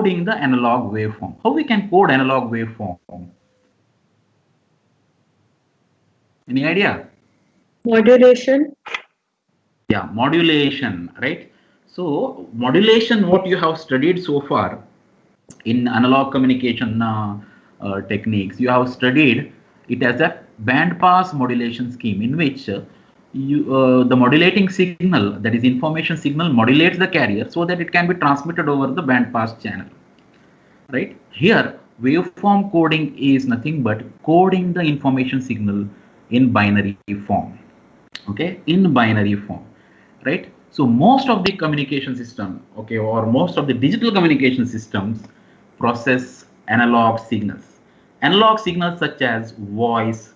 coding the analog waveform. How we can code analog waveform? Any idea? Modulation. Yeah, modulation, right? So modulation, what you have studied so far in analog communication techniques, you have studied it as a band pass modulation scheme in which the modulating signal, that is information signal, modulates the carrier so that it can be transmitted over the band pass channel, right? Here waveform coding is nothing but coding the information signal in binary form, okay, in binary form, right? So most of the communication system, okay, or most of the digital communication systems process analog signals such as voice,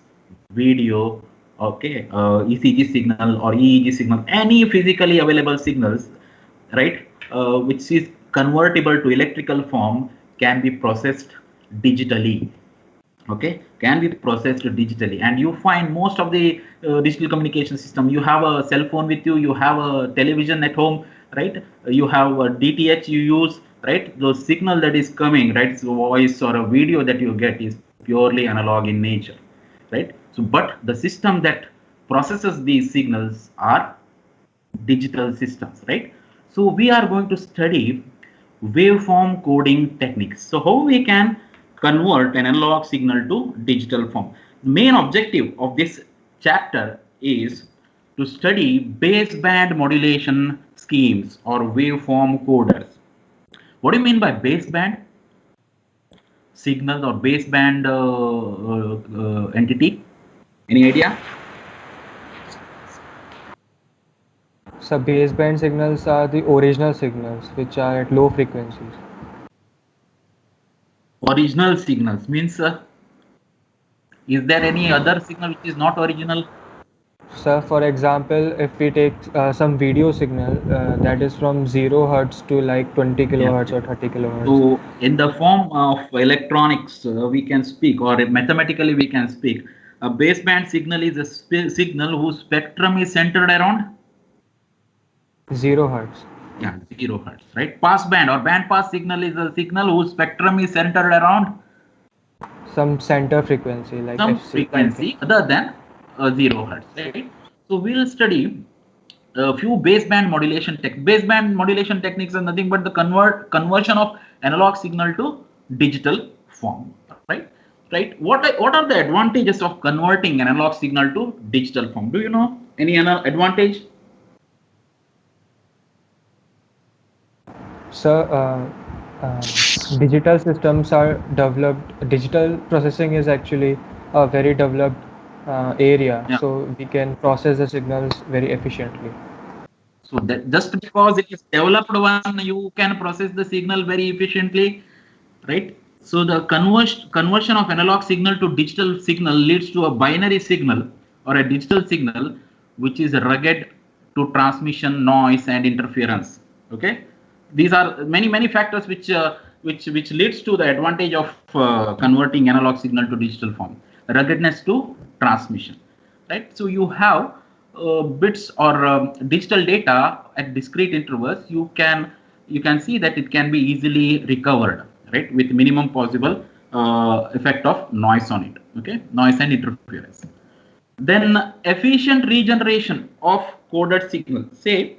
video, okay, ECG signal or EEG signal, any physically available signals, right, which is convertible to electrical form, can be processed digitally, okay, can be processed digitally. And you find most of the digital communication system, you have a cell phone with you, you have a television at home, right, you have a DTH you use, right, the signal that is coming, right, so voice or a video that you get is purely analog in nature, right? So but the system that processes these signals are digital systems, right? So we are going to study waveform coding techniques. So how we can convert an analog signal to digital form. The main objective of this chapter is to study baseband modulation schemes or waveform coders. What do you mean by baseband signals or baseband entity? Any idea? So baseband signals are the original signals which are at low frequencies. Original signals means is there any other signal which is not original? So for example, if we take some video signal that is from 0 hertz to like 20 kilohertz or 30 kilohertz. So in the form of electronics, we can speak, or mathematically we can speak, a baseband signal is a signal whose spectrum is centered around 0 hertz. Yeah, 0 hertz, right? Passband or band pass signal is a signal whose spectrum is centered around some center frequency, like some FC, frequency other than 0 hertz, right? So we'll study a few baseband modulation techniques are nothing but the conversion of analog signal to digital form, right? What are the advantages of converting analog signal to digital form? Do you know any advantage? So digital systems are developed. Digital processing is actually a very developed area, Yeah. so we can process the signals very efficiently. So that just because it is developed one, you can process the signal very efficiently, right? So the conversion of analog signal to digital signal leads to a binary signal or a digital signal which is rugged to transmission, noise, and interference. Okay, these are many factors which leads to the advantage of converting analog signal to digital form. Ruggedness to transmission, right? So you have bits or digital data at discrete intervals. You can see that it can be easily recovered, right, with minimum possible effect of noise on it, okay, noise and interference. Then efficient regeneration of coded signal. Say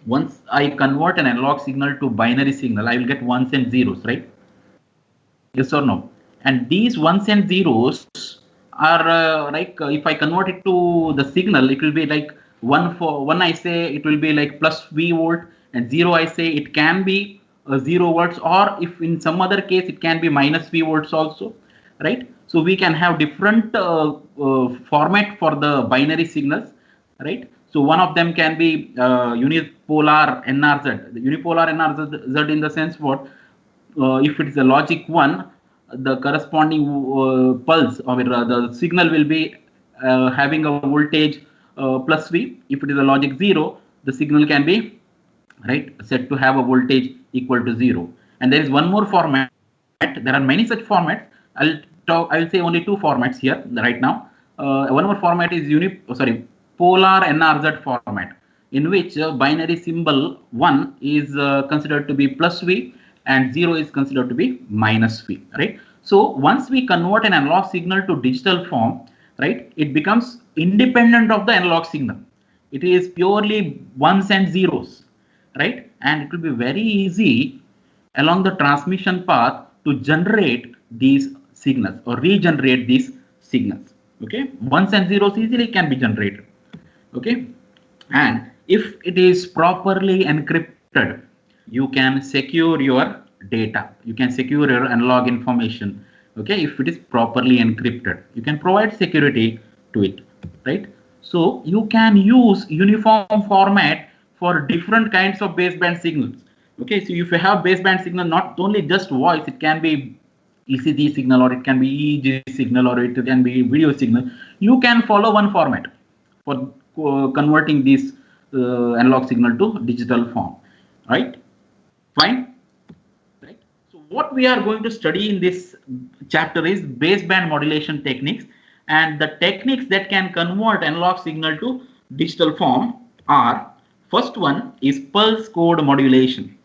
once I convert an analog signal to binary signal, I will get ones and zeros, right? Yes or no? And these ones and zeros are if I convert it to the signal, it will be like one I say it will be like plus V volt, and 0 I say it can be 0 volts, or if in some other case it can be minus V volts also, right? So we can have different format for the binary signals, right? So one of them can be unipolar NRZ. The unipolar NRZ in the sense what? If it is a logic 1, the corresponding pulse or the signal will be having a voltage plus V. If it is a logic 0, the signal can be set to have a voltage equal to 0. And there is one more format. There are many such formats. I'll say only two formats here right now. One more format is polar NRZ format, in which binary symbol 1 is considered to be plus V, and 0 is considered to be minus V, right? So once we convert an analog signal to digital form, right, it becomes independent of the analog signal. It is purely ones and zeros, right? And it will be very easy along the transmission path to generate these signals or regenerate these signals. Okay, ones and zeros easily can be generated. Okay, and if it is properly encrypted, you can secure your data, you can secure your analog information. Okay, if it is properly encrypted, you can provide security to it, right? So you can use uniform format for different kinds of baseband signals. Okay, so if you have baseband signal, not only just voice, it can be ECG signal, or it can be EEG signal, or it can be video signal. You can follow one format for converting this analog signal to digital form, right? Fine, right? So what we are going to study in this chapter is baseband modulation techniques, and the techniques that can convert analog signal to digital form are: first one is pulse code modulation.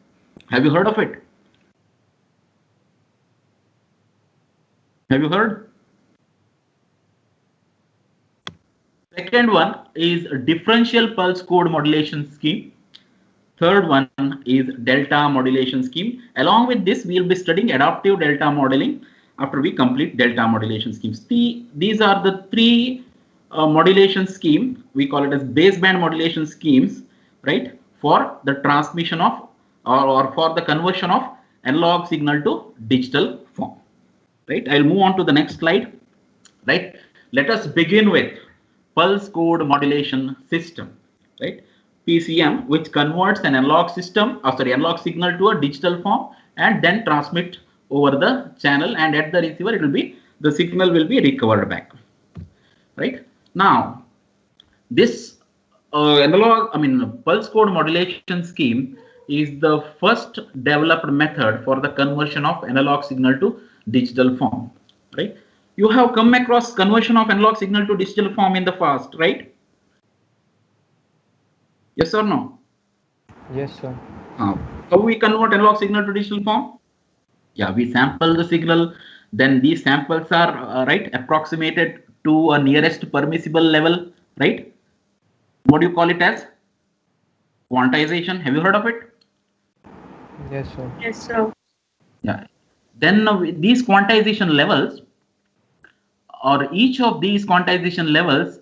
Have you heard of it? Have you heard? Second one is differential pulse code modulation scheme. Third one is delta modulation scheme. Along with this, we will be studying adaptive delta modeling after we complete delta modulation schemes. These are the three modulation scheme. We call it as baseband modulation schemes, right? For the transmission of or for the conversion of analog signal to digital form. Right? I'll move on to the next slide. Right? Let us begin with pulse code modulation system. Right? PCM, which converts an analog system, analog signal to a digital form and then transmit over the channel, and at the receiver it will be the signal will be recovered back. Right? Now, this pulse code modulation scheme is the first developed method for the conversion of analog signal to digital form, right? You have come across conversion of analog signal to digital form in the past, right? Yes or no? Yes, sir. How we convert analog signal to digital form? Yeah, we sample the signal, then these samples are right, approximated to a nearest permissible level, right? What do you call it as? Quantization. Have you heard of it? Yes, sir. Yes, sir. Yeah. Then these quantization levels, or each of these quantization levels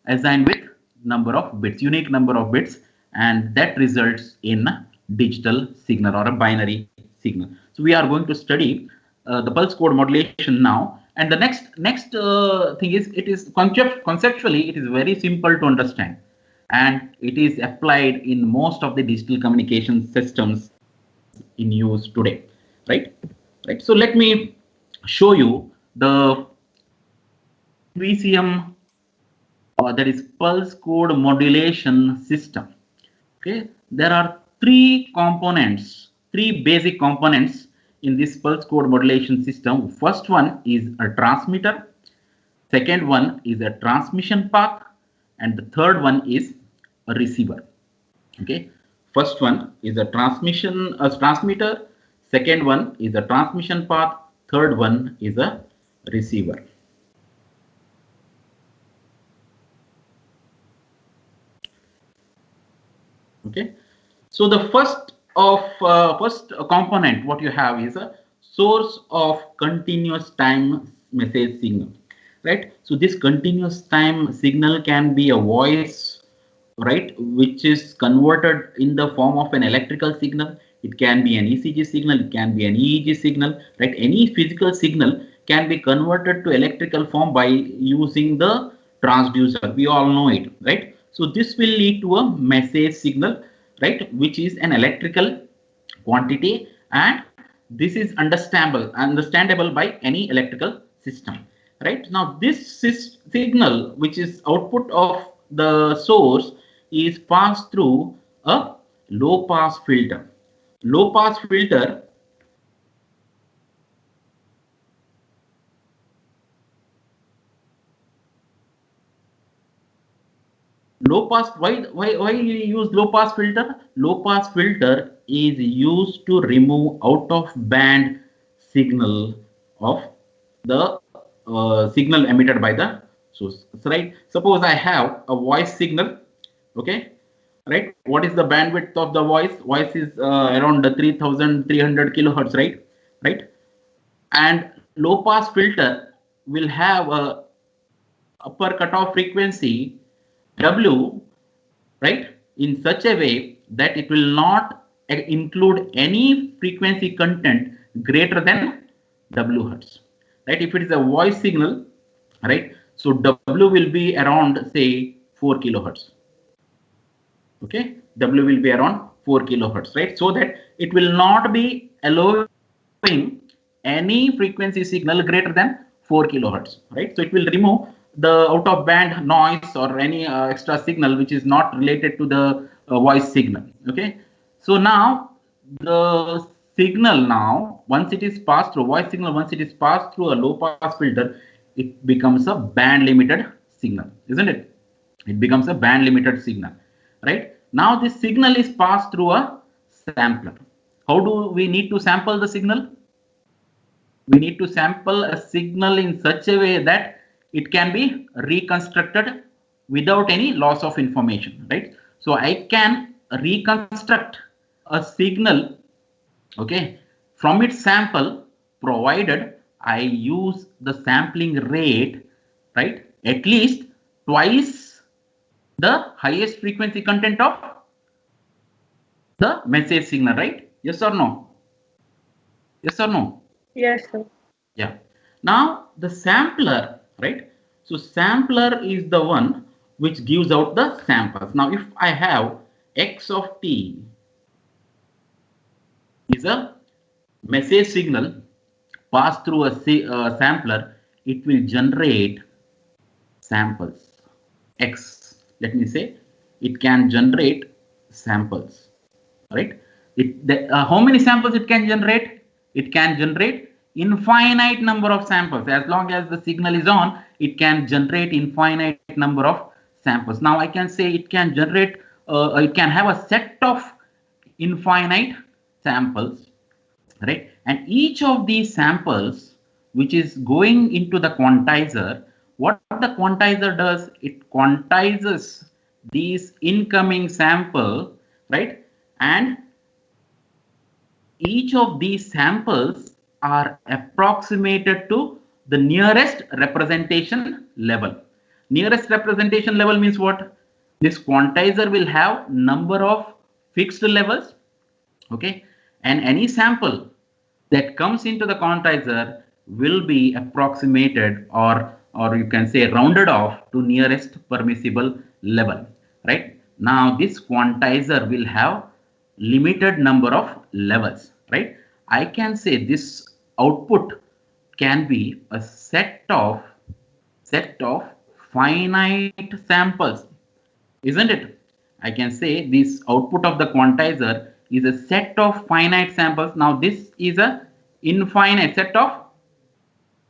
assigned with number of bits, unique number of bits, and that results in a digital signal or a binary signal. So we are going to study the pulse code modulation now. And the next thing is, it is conceptually it is very simple to understand, and it is applied in most of the digital communication systems in use today, right? Right. So let me show you the PCM, that is pulse code modulation system. Okay, there are three basic components in this pulse code modulation system. First one is a transmitter, second one is a transmission path, and the third one is a receiver. Okay, first one is a transmitter, second one is a transmission path, third one is a receiver. Okay, so the first component what you have is a source of continuous time message signal, right? So this continuous time signal can be a voice, right, which is converted in the form of an electrical signal. It can be an ECG signal, it can be an EEG signal, right? Any physical signal can be converted to electrical form by using the transducer. We all know it, right? So this will lead to a message signal, right, which is an electrical quantity, and this is understandable by any electrical system. Right now, this signal, which is output of the source, is passed through a low pass filter. Low pass filter low pass, why you use low pass filter? Low pass filter is used to remove out of band signal of the signal emitted by the source, right? Suppose I have a voice signal, okay, right? What is the bandwidth of the voice is around 3300 kilohertz, right? And low pass filter will have a upper cutoff frequency W, right, in such a way that it will not include any frequency content greater than W hertz, right? If it is a voice signal, right, so W will be around say 4 kilohertz, okay, W will be around 4 kilohertz, right? So that it will not be allowing any frequency signal greater than 4 kilohertz, right? So it will remove the out of band noise or any extra signal which is not related to the voice signal, okay? So now the signal, now once it is passed through voice signal, once it is passed through a low pass filter, it becomes a band limited signal, isn't it? It becomes a band limited signal, right? Now this signal is passed through a sampler. How do we need to sample the signal? We need to sample a signal in such a way that it can be reconstructed without any loss of information, right? So I can reconstruct a signal, okay, from its sample, provided I use the sampling rate, right, at least twice the highest frequency content of the message signal, right? Yes or no? Yes or no? Yes, sir. Yeah. Now the sampler, right? So sampler is the one which gives out the samples. Now if I have x of t is a message signal passed through a sampler, it will generate samples. X, let me say, it can generate samples, right? How many samples it can generate? It can generate infinite number of samples. As long as the signal is on, it can generate infinite number of samples. Now I can say it can generate, it can have a set of infinite samples, right? And each of these samples which is going into the quantizer, what the quantizer does, it quantizes these incoming sample, right? And each of these samples are approximated to the nearest representation level. Nearest representation level means what? This quantizer will have number of fixed levels, okay, and any sample that comes into the quantizer will be approximated, or you can say rounded off to nearest permissible level, right? Now this quantizer will have limited number of levels, right? I can say this output can be a set of finite samples, isn't it? I can say this output of the quantizer is a set of finite samples. Now this is a infinite set of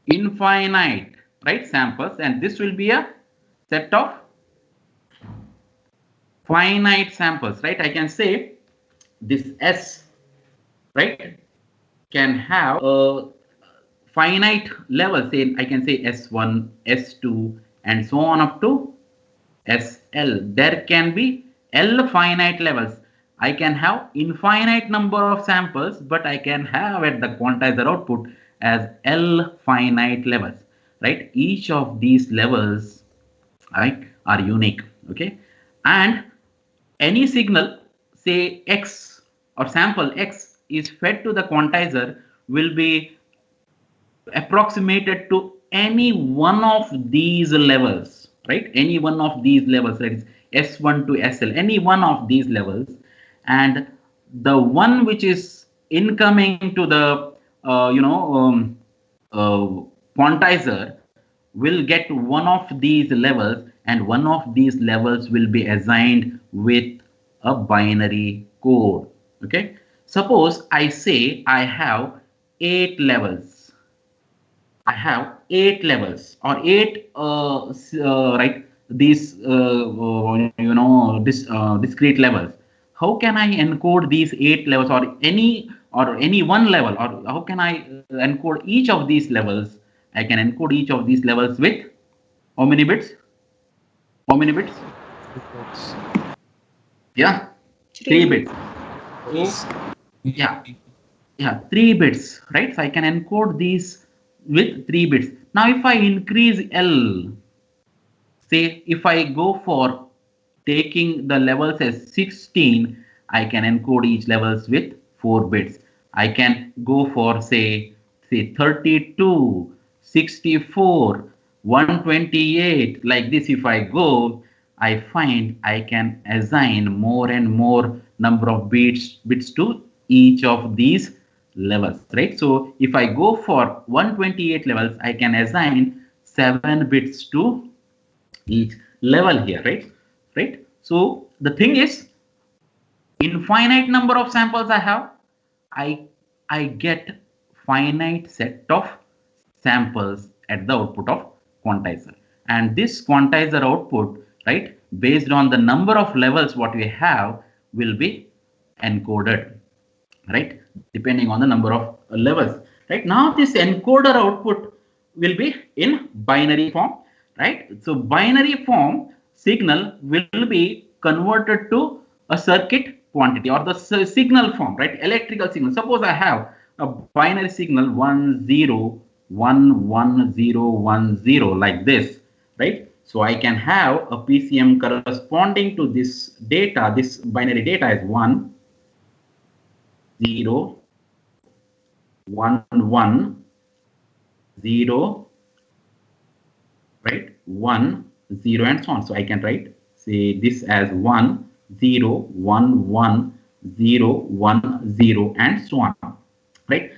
infinite, right, samples, and this will be a set of finite samples, right? I can say this S, right, can have a finite level. Say I can say S1, S2, and so on up to SL. There can be L finite levels. I can have infinite number of samples, but I can have at the quantizer output as L finite levels, right? Each of these levels, right, are unique, okay? And any signal, say X or sample X is fed to the quantizer, will be approximated to any one of these levels, right? Any one of these levels, that is S1 to SL, any one of these levels, and the one which is incoming to the quantizer will get one of these levels, and one of these levels will be assigned with a binary code, okay? Suppose I say I have 8 levels. I have 8 levels or 8 right these discrete levels. How can I encode these 8 levels, or any one level, or how can I encode each of these levels? I can encode each of these levels with how many bits? How many bits? It's Yeah, 3 bits. So yeah, 3 bits, right? So I can encode these with 3 bits. Now if I increase L, say if I go for taking the levels as 16, I can encode each levels with 4 bits. I can go for say 32, 64, 128, like this. If I go, I find I can assign more and more number of bits to each of these levels, right? So if I go for 128 levels, I can assign 7 bits to each level here, right? So the thing is, infinite number of samples I have, i I get finite set of samples at the output of quantizer, and this quantizer output, right, based on the number of levels what we have, will be encoded, right, depending on the number of levels. Right now this encoder output will be in binary form, right? So binary form signal will be converted to a circuit quantity, or the signal form, right? Electrical signal. Suppose I have a binary signal 10111010 like this, right? So I can have a PCM corresponding to this data. This binary data is 1 0 1 1 0, right, 1 0, and so on. So I can write, say, this as 1 0 1 1 0 1 0, and so on, right?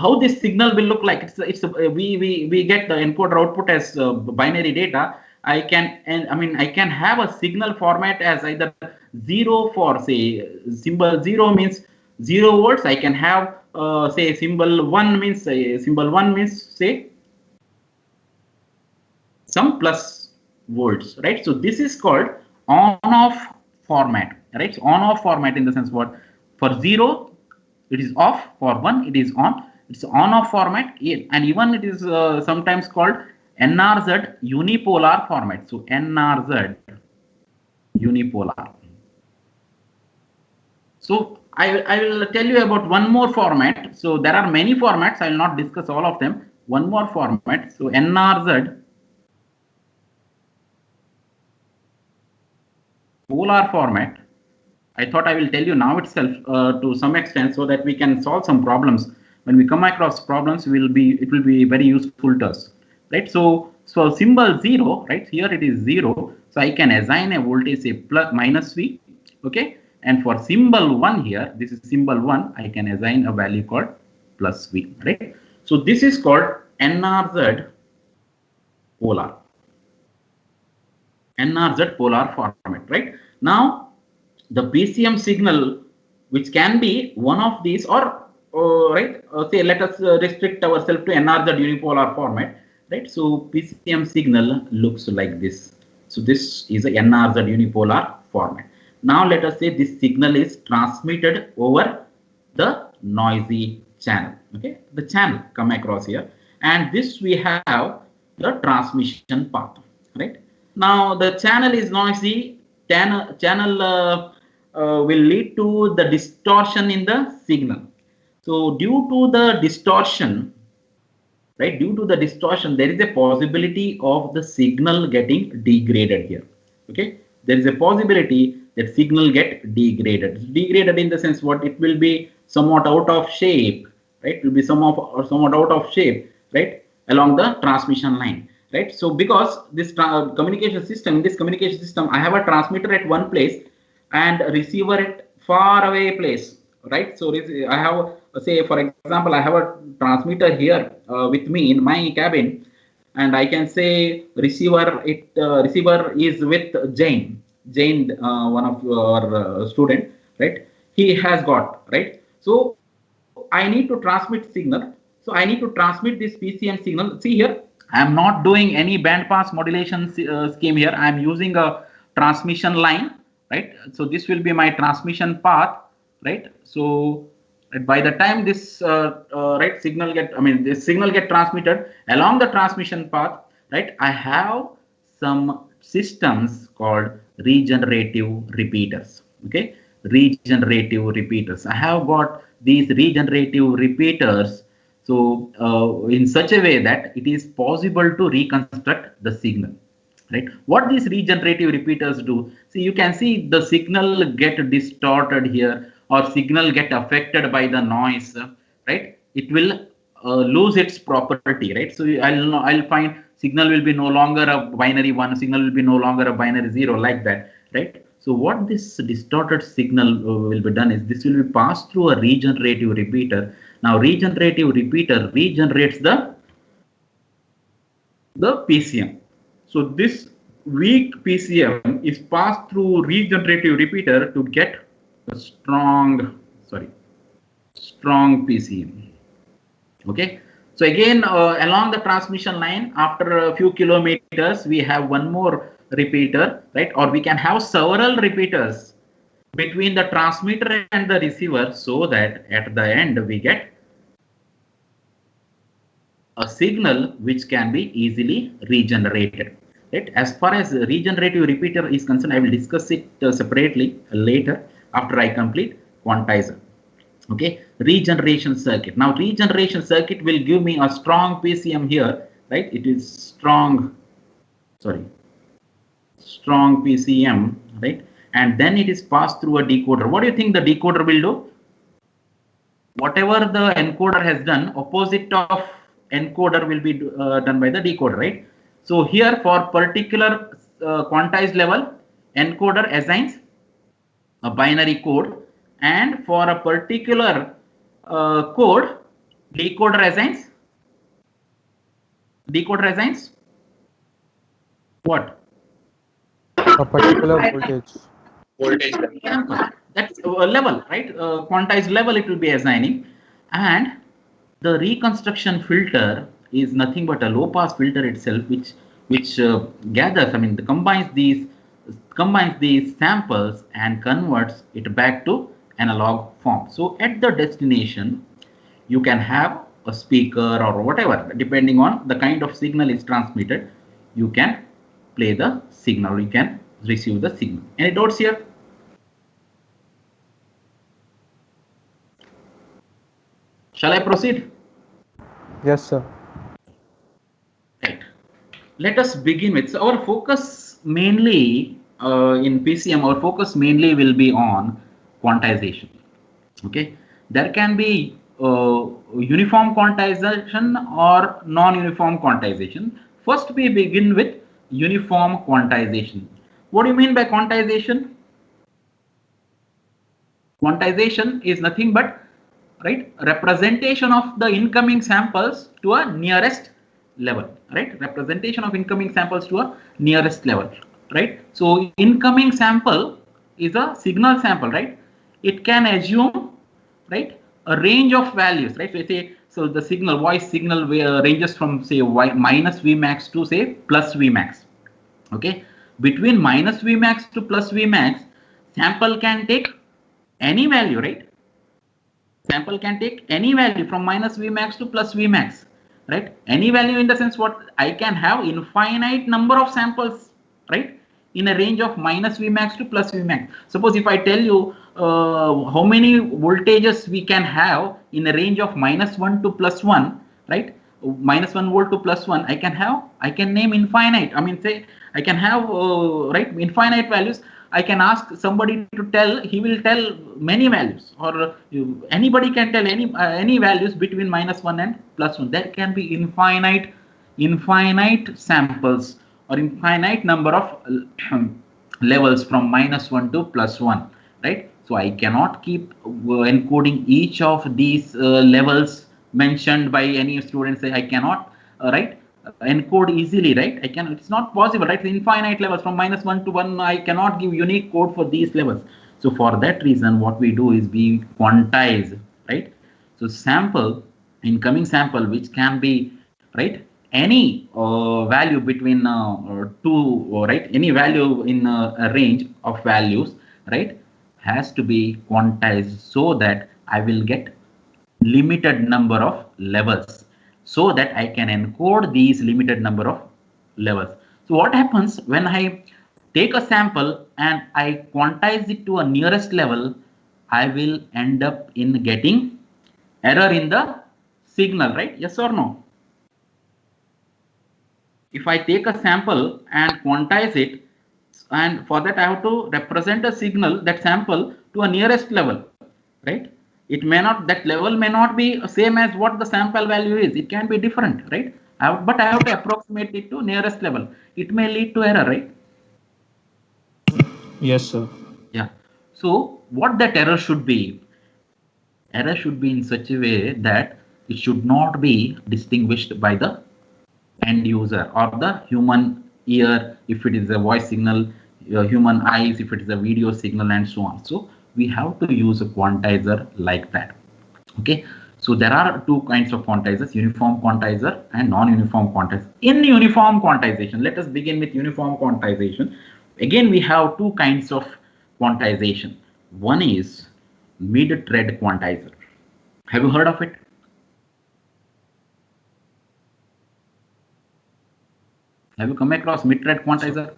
How this signal will look like, we get the encoder output as binary data. I can, and I mean, I can have a signal format as either 0 for, say, symbol 0 means 0 volts. I can have say symbol 1 means, say some plus volts, right? So this is called on-off format, right? So on-off format in the sense, what, for 0 it is off, for 1 it is on. It's on-off format, and even it is sometimes called NRZ unipolar format. So NRZ unipolar. So I will tell you about one more format. So there are many formats. I will not discuss all of them. One more format. So NRZ polar format. I thought I will tell you now itself to some extent, so that we can solve some problems. When we come across problems, it will be very useful to us, right? So symbol 0, right, here it is 0. So I can assign a voltage, say plus minus V, okay. And for symbol 1 here, this is symbol 1, I can assign a value called plus V, right? So this is called NRZ polar. NRZ polar format, right? Now the PCM signal, which can be one of these, or right, say let us restrict ourselves to NRZ unipolar format, right? So PCM signal looks like this. So this is a NRZ unipolar format. Now let us say this signal is transmitted over the noisy channel, okay, the channel come across here, and this we have the transmission path, right? Now the channel is noisy. Channel will lead to the distortion in the signal. So due to the distortion, right, due to the distortion, there is a possibility of the signal getting degraded here, okay. There is a possibility that signal get degraded in the sense, what, it will be somewhat out of shape, right? It will be somewhat out of shape, right, along the transmission line, right? So because this communication system, in this communication system, I have a transmitter at one place and a receiver at far away place, right? So I have, say for example, I have a transmitter here with me in my cabin, and I can say receiver is with Jane, one of your student, right? He has got, right? So I need to transmit signal. So So I need to transmit this PCM signal. See here, I am not doing any band pass modulation scheme here. I am using a transmission line, right? So this will be my transmission path, right? So by the time this right signal get, this signal get transmitted along the transmission path, right? I have some systems called regenerative repeaters. Okay, regenerative repeaters. I have got these regenerative repeaters. So in such a way that it is possible to reconstruct the signal, right? What these regenerative repeaters do, see, you can see the signal get distorted here, or signal get affected by the noise, right? It will lose its property, right? So I'll find signal will be no longer a binary 1, signal will be no longer a binary 0, like that, right? So what this distorted signal will be done is this will be passed through a regenerative repeater. Now regenerative repeater regenerates the PCM. So this weak PCM is passed through regenerative repeater to get a strong PCM. Okay. So again, along the transmission line, after a few kilometers, we have one more repeater, right? Or we can have several repeaters between the transmitter and the receiver, so that at the end we get a signal which can be easily regenerated. Right? As far as regenerative repeater is concerned, I will discuss it separately later after I complete quantizer. Okay, regeneration circuit. Now regeneration circuit will give me a strong PCM here, right? It is strong PCM, right? And then it is passed through a decoder. What do you think the decoder will do? Whatever the encoder has done, opposite of encoder will be done by the decoder, right? So here for particular quantized level, encoder assigns a binary code, and for a particular code, decoder assigns what? A particular voltage. That's a level, right? Quantized level it will be assigning, and the reconstruction filter is nothing but a low pass filter itself, which gathers, combines these samples and converts it back to analog form. So at the destination, you can have a speaker or whatever, depending on the kind of signal is transmitted. You can play the signal, you can receive the signal. Any doubts here? Shall I proceed? Yes, sir. Right. Let us begin with, so our focus mainly in PCM, our focus mainly will be on quantization. Okay, there can be uniform quantization or non-uniform quantization. First, we begin with uniform quantization. What do you mean by quantization? Quantization is nothing but, right, representation of the incoming samples to a nearest level, right? Representation of incoming samples to a nearest level, right? So incoming sample is a signal sample, right? It can assume, right, a range of values, right? So say, so the signal, voice signal ranges from say minus Vmax to say plus Vmax. Okay, between minus Vmax to plus Vmax, sample can take any value, right? Sample can take any value from minus Vmax to plus Vmax, right? Any value in the sense what I can have infinite number of samples, right? In a range of minus Vmax to plus Vmax. Suppose if I tell you how many voltages we can have in a range of -1 to +1, right? -1 volt to +1, I can name infinite. Say I can have right, infinite values. I can ask somebody to tell, he will tell many values, or anybody can tell any values between -1 and +1. There can be infinite samples or infinite number of levels from -1 to +1, right? So I cannot keep encoding each of these levels mentioned by any student. Say I cannot right, encode easily, right? It's not possible, right? Infinite levels from -1 to 1. I cannot give unique code for these levels. So for that reason, what we do is we quantize, right? So sample incoming sample, which can be, right, any value between two, right, any value in a range of values, right, has to be quantized so that I will get limited number of levels, so that I can encode these limited number of levels. So what happens when I take a sample and I quantize it to a nearest level, I will end up in getting error in the signal, right? Yes or no? If I take a sample and quantize it, and for that I have to represent a signal, that sample, to a nearest level, right? It may not, that level may not be same as what the sample value is. It can be different, right? But I have to approximate it to nearest level. It may lead to error, right? Yes, sir. Yeah. So what that error should be? Error should be in such a way that it should not be distinguished by the end user or the human ear if it is a voice signal, human eyes if it is a video signal, and so on. So we have to use a quantizer like that. Okay, so there are two kinds of quantizers: uniform quantizer and non-uniform quantizer. In uniform quantization, let us begin with uniform quantization. Again, we have two kinds of quantization. One is mid-thread quantizer. Have you heard of it? Have you come across mid-thread quantizer?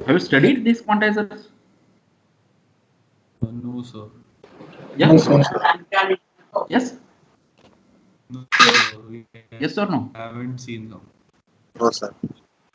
Have you studied these quantizers? No, sir. Yeah. No, sir. Yes. No, sir. We Yes or no? haven't seen them. No, sir.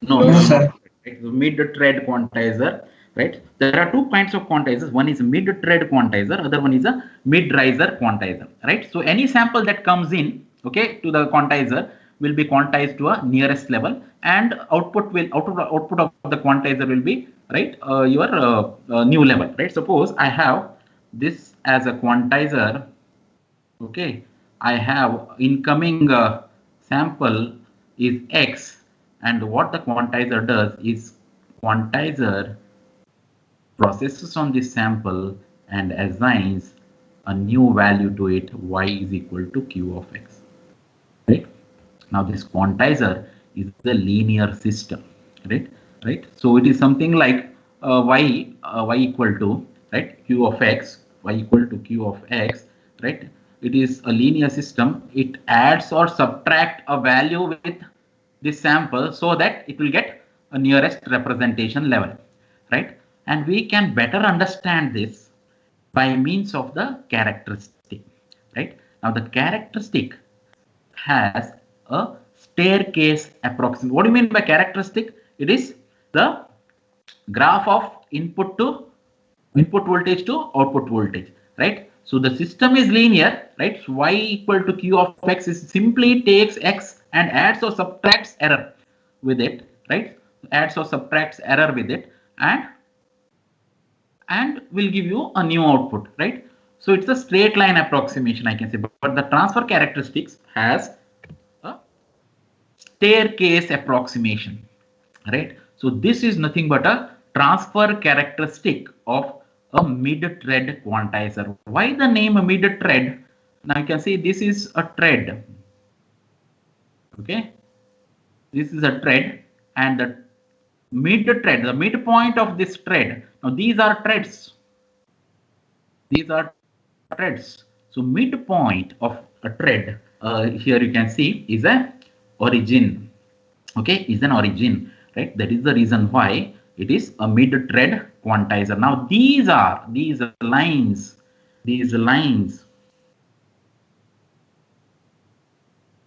No, No, you sir. not. Right? So mid-thread quantizer, right? There are two kinds of quantizers. One is mid-thread quantizer, other one is a mid-riser quantizer, right? So any sample that comes in, okay, to the quantizer will be quantized to a nearest level, and output of the quantizer will be, right, your new level, right? Suppose I have this as a quantizer. Okay, I have incoming sample is X, and what the quantizer does is quantizer processes on this sample and assigns a new value to it, Y is equal to Q of X. Right? Now this quantizer is the linear system, right? Right. So it is something like y equal to, right, Q of X, y equal to Q of X, right? It is a linear system. It adds or subtract a value with this sample so that it will get a nearest representation level, right? And we can better understand this by means of the characteristic, right? Now the characteristic has a staircase approximation. What do you mean by characteristic? It is the graph of input voltage to output voltage, right? So the system is linear, right? So y equal to Q of X is simply takes X and adds or subtracts error with it, right? Adds or subtracts error with it, and will give you a new output, right? So it's a straight line approximation, I can say, but the transfer characteristics has a staircase approximation, right? So this is nothing but a transfer characteristic of a mid-thread quantizer. Why the name mid-thread? Now you can see this is a thread. Okay, this is a thread, and the mid-thread, the midpoint of this thread. Now these are threads. These are threads. So midpoint of a thread, here you can see, is a origin. Okay, is an origin, right? That is the reason why it is a mid-thread quantizer. Now these lines,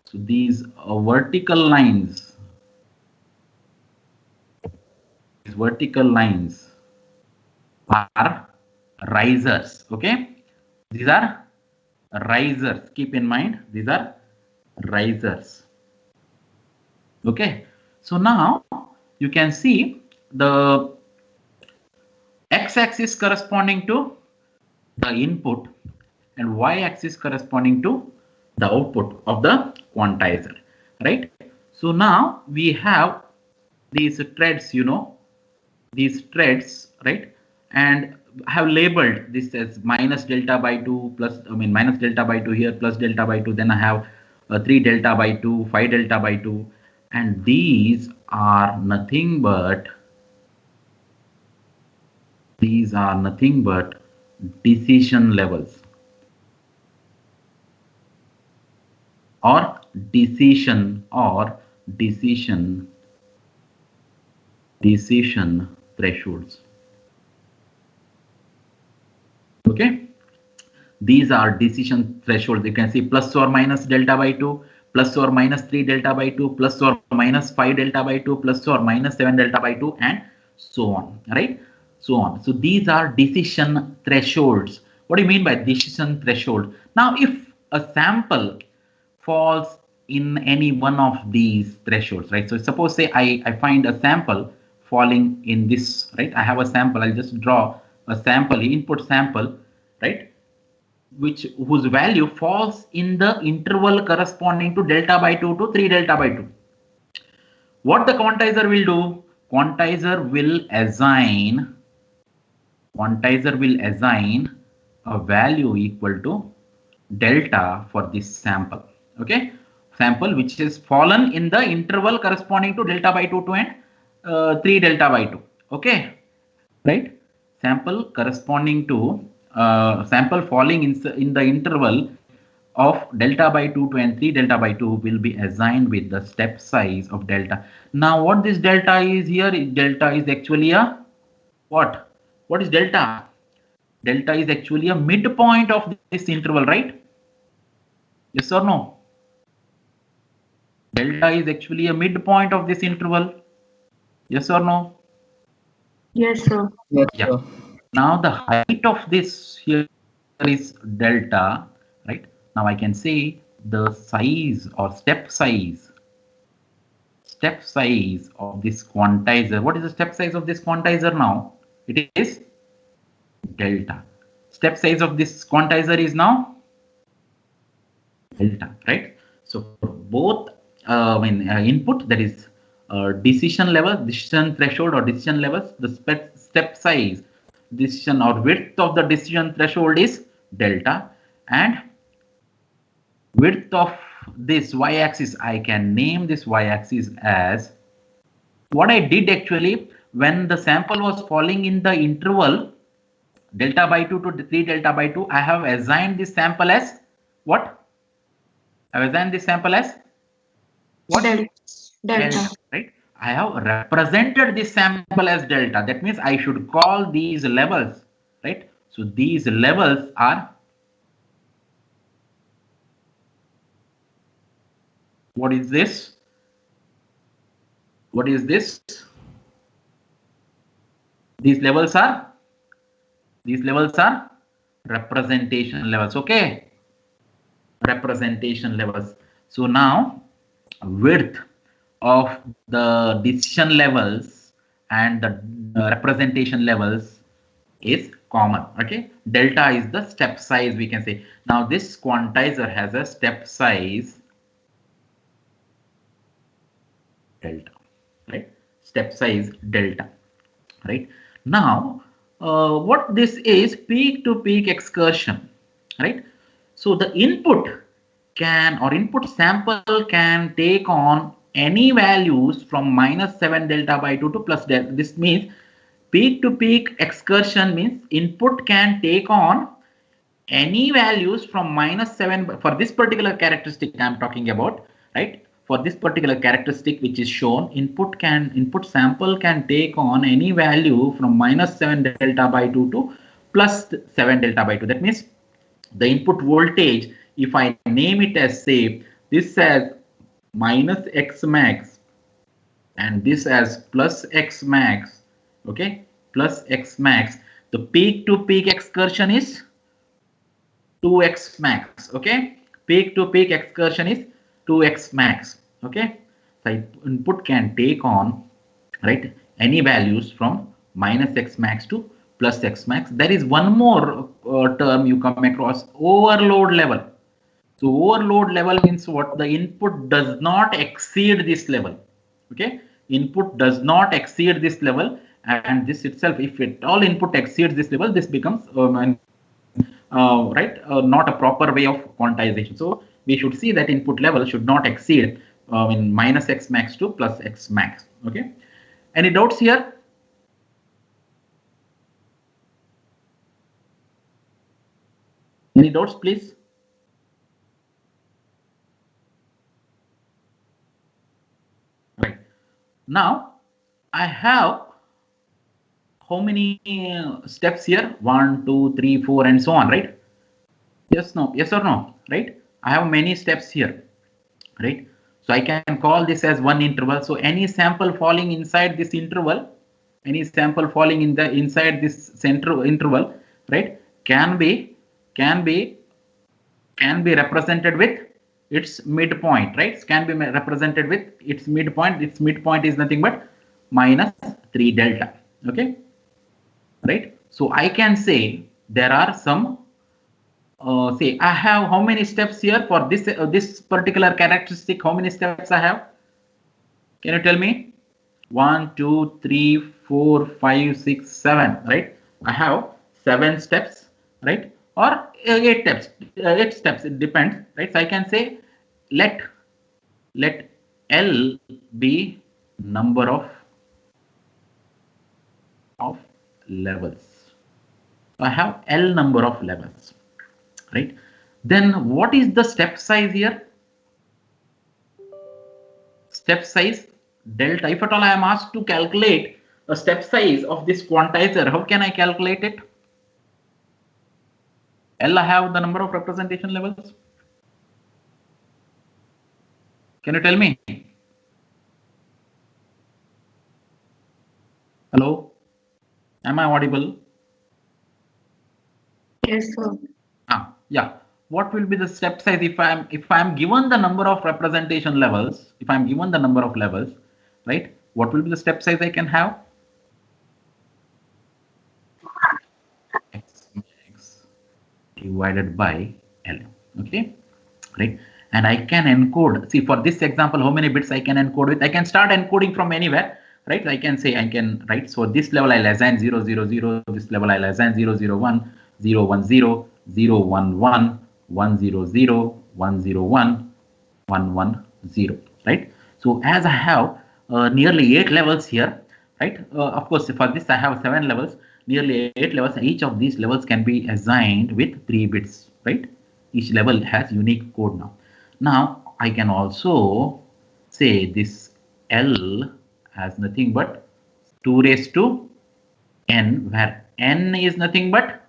so these vertical lines, are risers. Okay, these are risers. Keep in mind, these are risers. Okay, so now you can see the x-axis corresponding to the input and y-axis corresponding to the output of the quantizer, right? So now we have these threads, these threads, right? and I have labeled this as minus delta by 2 plus, minus delta by 2 here, plus delta by 2, then I have 3 delta by 2, 5 delta by 2, and these are nothing but decision levels or decision thresholds. Okay, these are decision thresholds. You can see plus or minus delta by 2, plus or minus 3 delta by 2, plus or minus 5 delta by 2, plus or minus 7 delta by 2, and so on, right? So on. So these are decision thresholds. What do you mean by decision threshold? Now, if a sample falls in any one of these thresholds, right? So suppose say I find a sample falling in this, right? I have a sample. I'll just draw a sample, input sample, right? Whose value falls in the interval corresponding to delta by 2 to 3 delta by 2. What the quantizer will do? Quantizer will assign a value equal to delta for this sample. Okay, sample which has fallen in the interval corresponding to delta by 2 to and 3 delta by 2. Okay, right? Sample corresponding to sample falling in the interval of delta by 2 to and 3 delta by 2 will be assigned with the step size of delta. Now what this delta is here, delta is actually a what? What is delta? Delta is actually a midpoint of this interval, right? Yes or no? Delta is actually a midpoint of this interval. Yes or no? Yes, sir. Yes, Yeah. sir. Now the height of this here is delta, right? Now I can say the size or step size of this quantizer. What is the step size of this quantizer now? It is delta. Step size of this quantizer is now delta, right? So for both input, that is decision level, decision threshold or decision levels, the step size, decision or width of the decision threshold is delta, and width of this y-axis, I can name this y-axis as what I did actually when the sample was falling in the interval delta by 2 to 3 delta by 2. I have assigned this sample as what? I have assigned this sample as what? Delta. Right? I have represented this sample as delta. That means I should call these levels, right? So these levels are, what is this? What is this? These levels are representation levels. Okay, representation levels. So now width of the decision levels and the representation levels is common. Okay, delta is the step size, we can say. Now this quantizer has a step size delta, right? Step size delta, right? Now what this is, peak to peak excursion, right? So the input sample can take on any values from -7 delta by 2 to plus delta. This means peak to peak excursion means input can take on any values from -7 for this particular characteristic I'm talking about, right? For this particular characteristic which is shown, input sample can take on any value from -7 delta by 2 to plus 7 delta by 2. That means the input voltage, if I name it as, say, this as minus x max and this as plus x max, okay, plus x max, the peak to peak excursion is 2x max. Okay, peak to peak excursion is 2x max. Okay, so input can take on, right, any values from minus x max to plus x max. There is one more term you come across, overload level. So overload level means what? The input does not exceed this level. Okay, input does not exceed this level, and this itself, if it all input exceeds this level, this becomes not a proper way of quantization. So we should see that input level should not exceed minus x max to plus x max. Okay, any doubts here? Any doubts, please? Right. Now I have how many steps here? 1, 2, 3, 4, and so on, right? Yes, no, yes or no, right? I have many steps here, right? So I can call this as one interval. So any sample falling inside this interval, any sample falling in the inside this central interval, right, can be represented with its midpoint, right? Can be represented with its midpoint. Its midpoint is nothing but minus 3 delta. Okay, right? So I can say there are some. Say I have how many steps here for this particular characteristic? How many steps I have? Can you tell me? 1, 2, 3, 4, 5, 6, 7. Right? I have 7 steps, right? Or 8 steps. 8 steps. It depends, right? So I can say let L be number of levels. So I have L number of levels, right? Then what is the step size here? Step size delta. If at all I am asked to calculate a step size of this quantizer, how can I calculate it? L, I have the number of representation levels. Can you tell me? Hello? Am I audible? Yes, sir. Yeah. What will be the step size if I am given the number of representation levels? If I am given the number of levels, right? What will be the step size I can have? X max divided by L. Okay, right? And I can encode. See, for this example, how many bits I can encode with? I can start encoding from anywhere, right? I can say I can, right? So this level I'll assign 0, 0, 0. This level I'll assign 0, 0, 1, 0, 1, 0, 0, 1, 1, 1, 0, 0, 1, 0, 1, 1, 1, 0, right? So as I have nearly 8 levels here, right? Of course, for this I have 7 levels, nearly 8 levels. Each of these levels can be assigned with 3 bits, right? Each level has unique code now. Now I can also say this L has nothing but 2 raised to n, where n is nothing but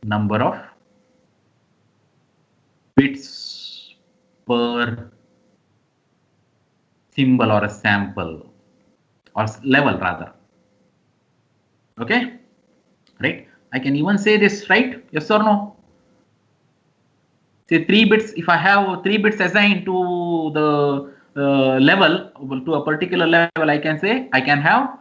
number of bits per symbol or a sample or level rather. Okay, right? I can even say this, right? Yes or no? Say 3 bits. If I have 3 bits assigned to the level, to a particular level, I can say I can have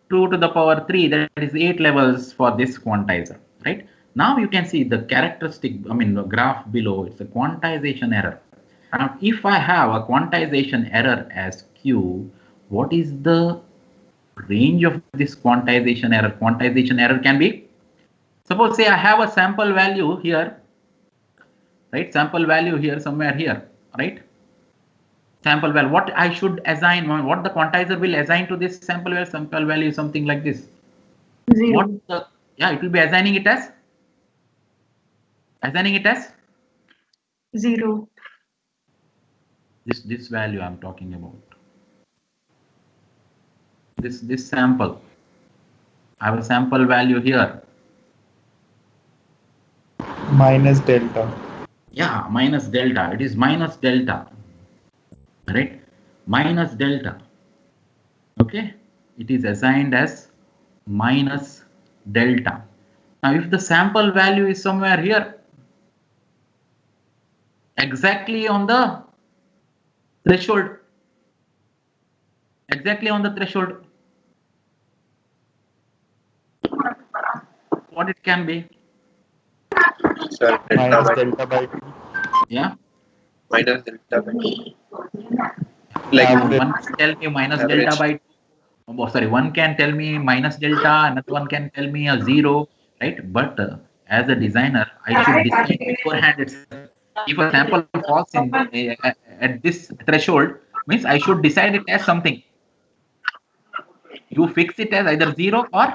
2 to the power 3, that is 8 levels for this quantizer, right? Now you can see the characteristic, the graph below, it's a quantization error. Now, if I have a quantization error as Q, what is the range of this quantization error? Quantization error can be, suppose say I have a sample value here, right? Sample value here, somewhere here, right? Sample value, what I should assign, what the quantizer will assign to this sample value is something like this. 0. It will be assigning it as 0. this value I'm talking about. This sample. I have a sample value here. Minus delta. Yeah, minus delta. It is minus delta. Right? Minus delta. Okay? It is assigned as minus delta. Now, if the sample value is somewhere here, exactly on the threshold, what it can be? Sir, Minus delta by 2. Yeah. minus delta by 2. Average. One tell me minus Average. delta by 2. Oh, sorry, one can tell me minus delta, another one can tell me a zero, right? But as a designer, I should decide beforehand itself. If a sample falls in at this threshold, means I should decide it as something. You fix it as either zero or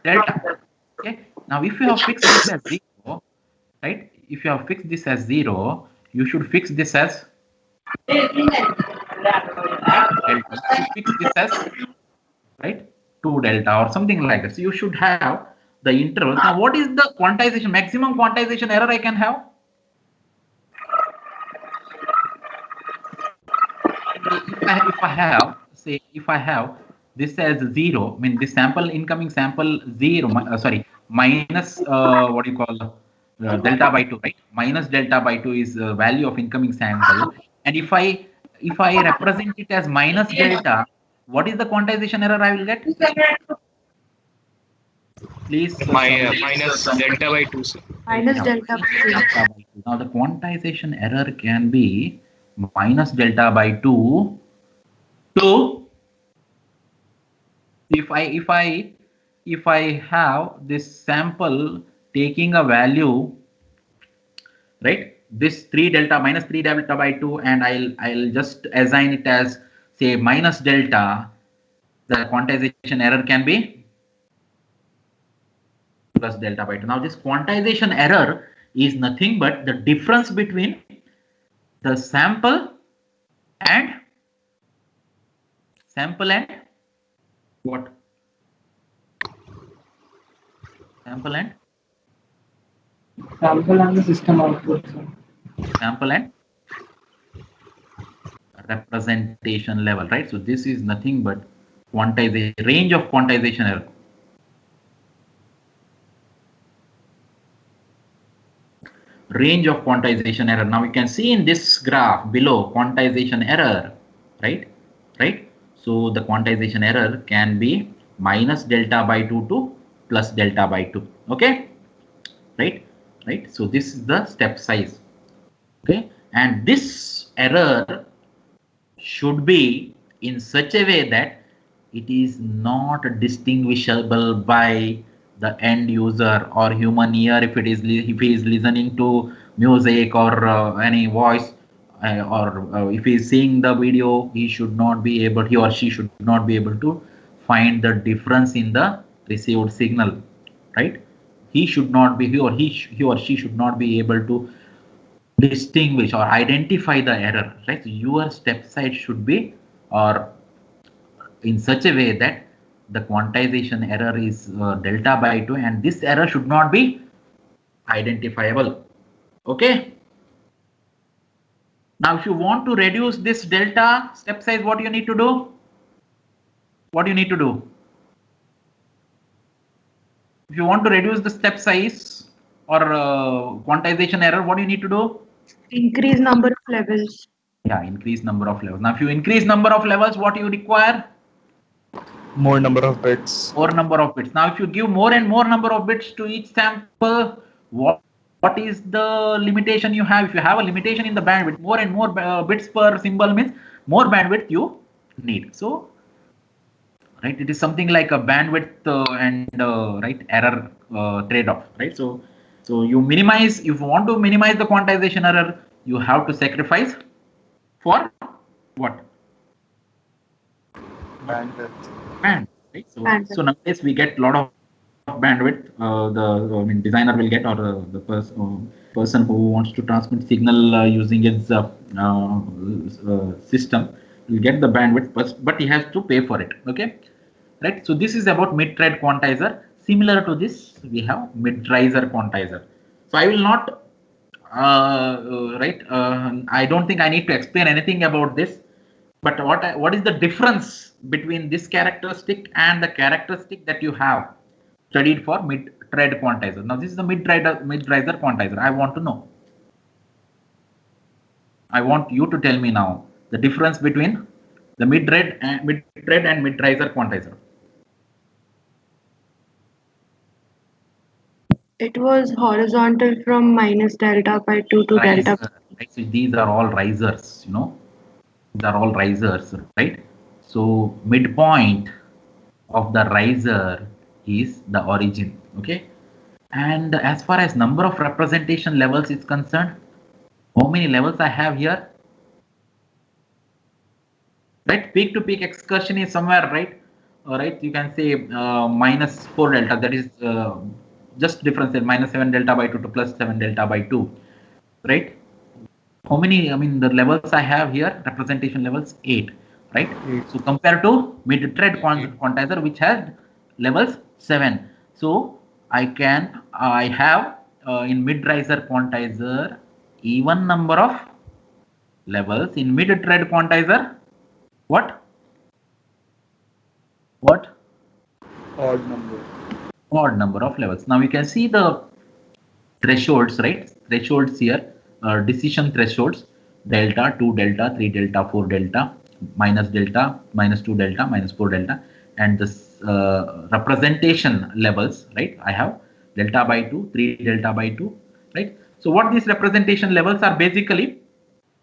delta. Okay. Now, if you have fixed this as zero, right? If you have fixed this as zero, you should fix this as delta. You should fix this as right 2 delta or something like that. So you should have the intervals. Now, what is the quantization maximum quantization error I can have? If I have this as zero, I mean this sample incoming sample zero, sorry, minus what do you call delta by 2, right? Minus delta by 2 is value of incoming sample, and if I represent it as minus delta, what is the quantization error I will get? Please. Minus delta by 2, sir. Minus Yeah, delta minus by delta by 2. Now the quantization error can be minus delta by 2 to if I have this sample taking a value, right, this 3 delta minus 3 delta by 2, and I'll just assign it as say minus delta, the quantization error can be plus delta by 2. Now this quantization error is nothing but the difference between the sample and what? Sample and the system output. sample and representation level, right? So this is nothing but quantization, range of quantization error. Range of quantization error. Now we can see in this graph below quantization error, right? Right. So the quantization error can be minus delta by 2 to plus delta by 2. Okay. Right. Right. So this is the step size. Okay. And this error should be in such a way that it is not distinguishable by the end user or human ear if if he is listening to music or any voice, or if he is seeing the video, he or she should not be able to find the difference in the received signal, right? He or she should not be able to distinguish or identify the error, right? So your step size should be or in such a way that the quantization error is delta by 2, and this error should not be identifiable. Okay. Now, if you want to reduce this delta step size, what you need to do? What do you need to do? If you want to reduce the step size or quantization error, what do you need to do? increase number of levels. Yeah, increase number of levels. Now, if you increase number of levels, what you require? More number of bits. More number of bits. Now, if you give more and more number of bits to each sample, what is the limitation you have? If you have a limitation in the bandwidth, more and more bits per symbol means more bandwidth you need. So, right, it is something like a bandwidth and right error trade-off, right? So you minimize. If you want to minimize the quantization error, you have to sacrifice for what? Bandwidth. Bandwidth, right? Bandwidth. So nowadays we get a lot of bandwidth. Designer will get, or the person who wants to transmit signal using his system will get the bandwidth, but he has to pay for it. Okay, right? So this is about mid-thread quantizer. Similar to this, we have mid-riser quantizer. So I will not I don't think I need to explain anything about this. But what is the difference between this characteristic and the characteristic that you have studied for mid-thread quantizer? Now this is the mid-riser quantizer. I want to know. I want you to tell me now the difference between the mid-thread and mid-riser quantizer. It was horizontal from minus delta by 2 to delta. Right? So these are all risers, These are all risers, right? So midpoint of the riser is the origin. Okay. And as far as number of representation levels is concerned, how many levels I have here? Right, peak to peak excursion is somewhere, right? Right, you can say minus 4 delta, that is just difference in minus 7 delta by 2 to plus 7 delta by 2, right? How many, I mean, the levels I have here, representation levels 8, right? 8. So compared to mid-thread quantizer, which has levels 7. So I have in mid-riser quantizer even number of levels. In mid-thread quantizer, what? Odd number. Odd number of levels. Now you can see the thresholds, right? Thresholds here, decision thresholds: delta, 2 delta, 3 delta, 4 delta, delta, minus 2 delta, minus 4 delta, and this representation levels, right? I have delta by 2, 3 delta by 2, right? So what these representation levels are basically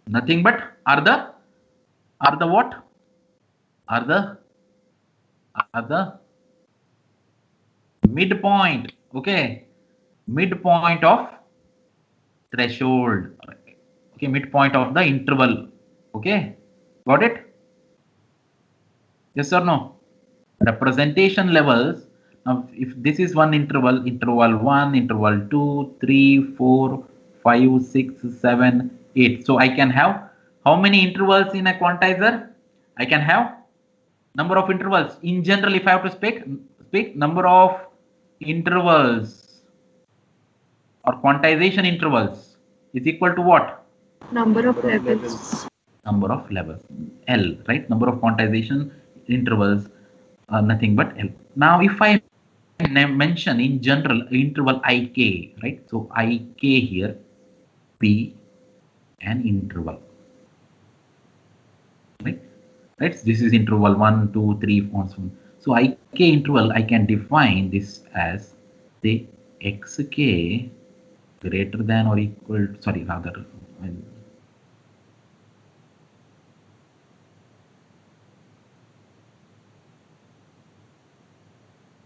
nothing but are the what? Are the midpoint, okay? Midpoint of threshold, okay? Midpoint of the interval, okay? Got it? Yes or no? Representation levels. Now, if this is one interval, interval 1, interval 2, 3, 4, 5, 6, 7, 8. So I can have how many intervals in a quantizer? I can have number of intervals. In general, if I have to speak number of intervals or quantization intervals is equal to what? Number of levels. Number of levels, L, right? Number of quantization intervals are nothing but L. Now, if I mention in general interval ik, right? So ik here, P an interval, right? Right. This is interval 1, 2, 3, 4, so on. So ik interval, I can define this as the xk greater than or equal, sorry, rather,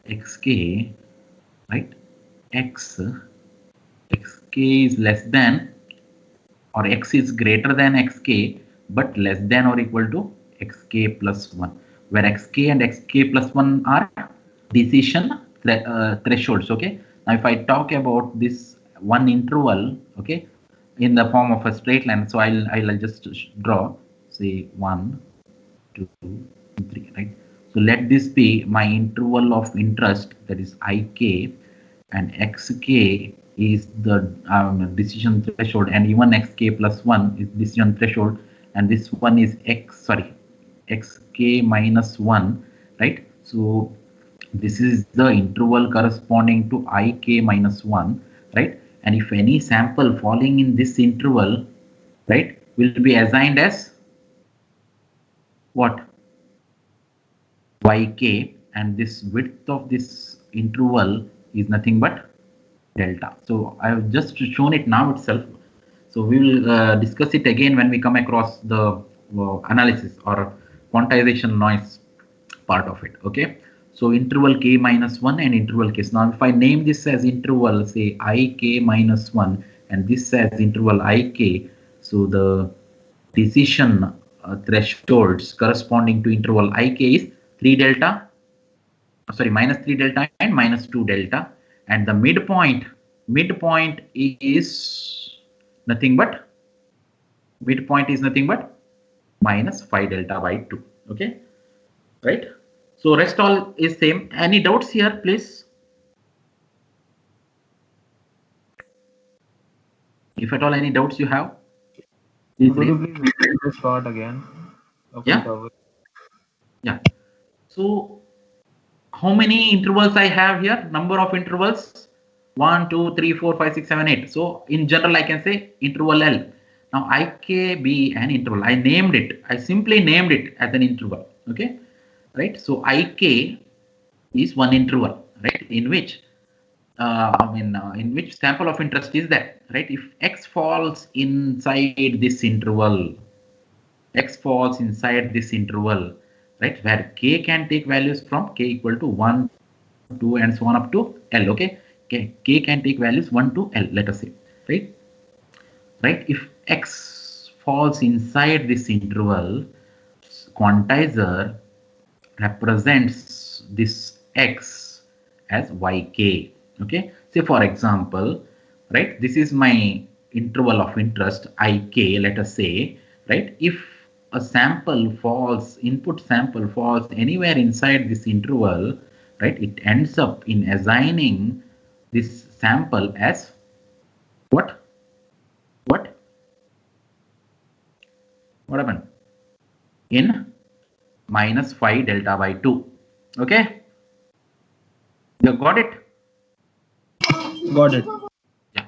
xk, right? Xk is less than, or x is greater than xk but less than or equal to xk plus 1, where xk and xk plus 1 are decision thresholds. Okay, now if I talk about this one interval, okay, in the form of a straight line, so I'll just draw, say 1, 2, 3, right? So let this be my interval of interest, that is ik, and xk is the decision threshold, and even xk plus 1 is decision threshold, and this one is xk minus 1, right? So this is the interval corresponding to ik minus 1, right? And if any sample falling in this interval, right, will be assigned as what? Yk, and this width of this interval is nothing but delta. So I have just shown it now itself. So we will discuss it again when we come across the analysis or quantization noise part of it. Okay. So interval k minus 1 and interval k. Now if I name this as interval, say ik minus 1, and this as interval ik, so the decision thresholds corresponding to interval ik is 3 delta, sorry, minus 3 delta and minus 2 delta, and the midpoint is nothing but minus 5 delta by 2. Okay, right? So rest all is same. Any doubts here, please? If at all any doubts you have, please Could you raise. please repeat this part again? Yeah. Yeah. So how many intervals I have here? Number of intervals: 1, 2, 3, 4, 5, 6, 7, 8. So in general, I can say interval L. Now ik be an interval. I named it. I simply named it as an interval. Okay, right? So ik is one interval, right? In which in which sample of interest is that, right? If x falls inside this interval, right? Where k can take values from k equal to 1, 2, and so on up to L. Okay, k can take values 1 to L, let us say, right? Right? If x falls inside this interval, quantizer represents this x as yk. Okay, say for example, right, this is my interval of interest ik, let us say, right? If a sample falls, input sample falls anywhere inside this interval, right, it ends up in assigning this sample as what what what happened in minus 5 delta by 2. Okay, you got it? Got it. Yeah.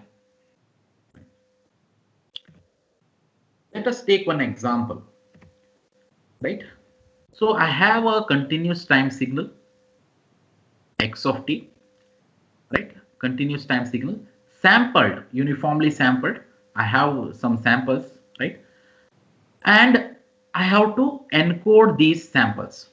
Let us take one example, right? So I have a continuous time signal x of t, right? Continuous time signal sampled, uniformly sampled. I have some samples, right? And I have to encode these samples.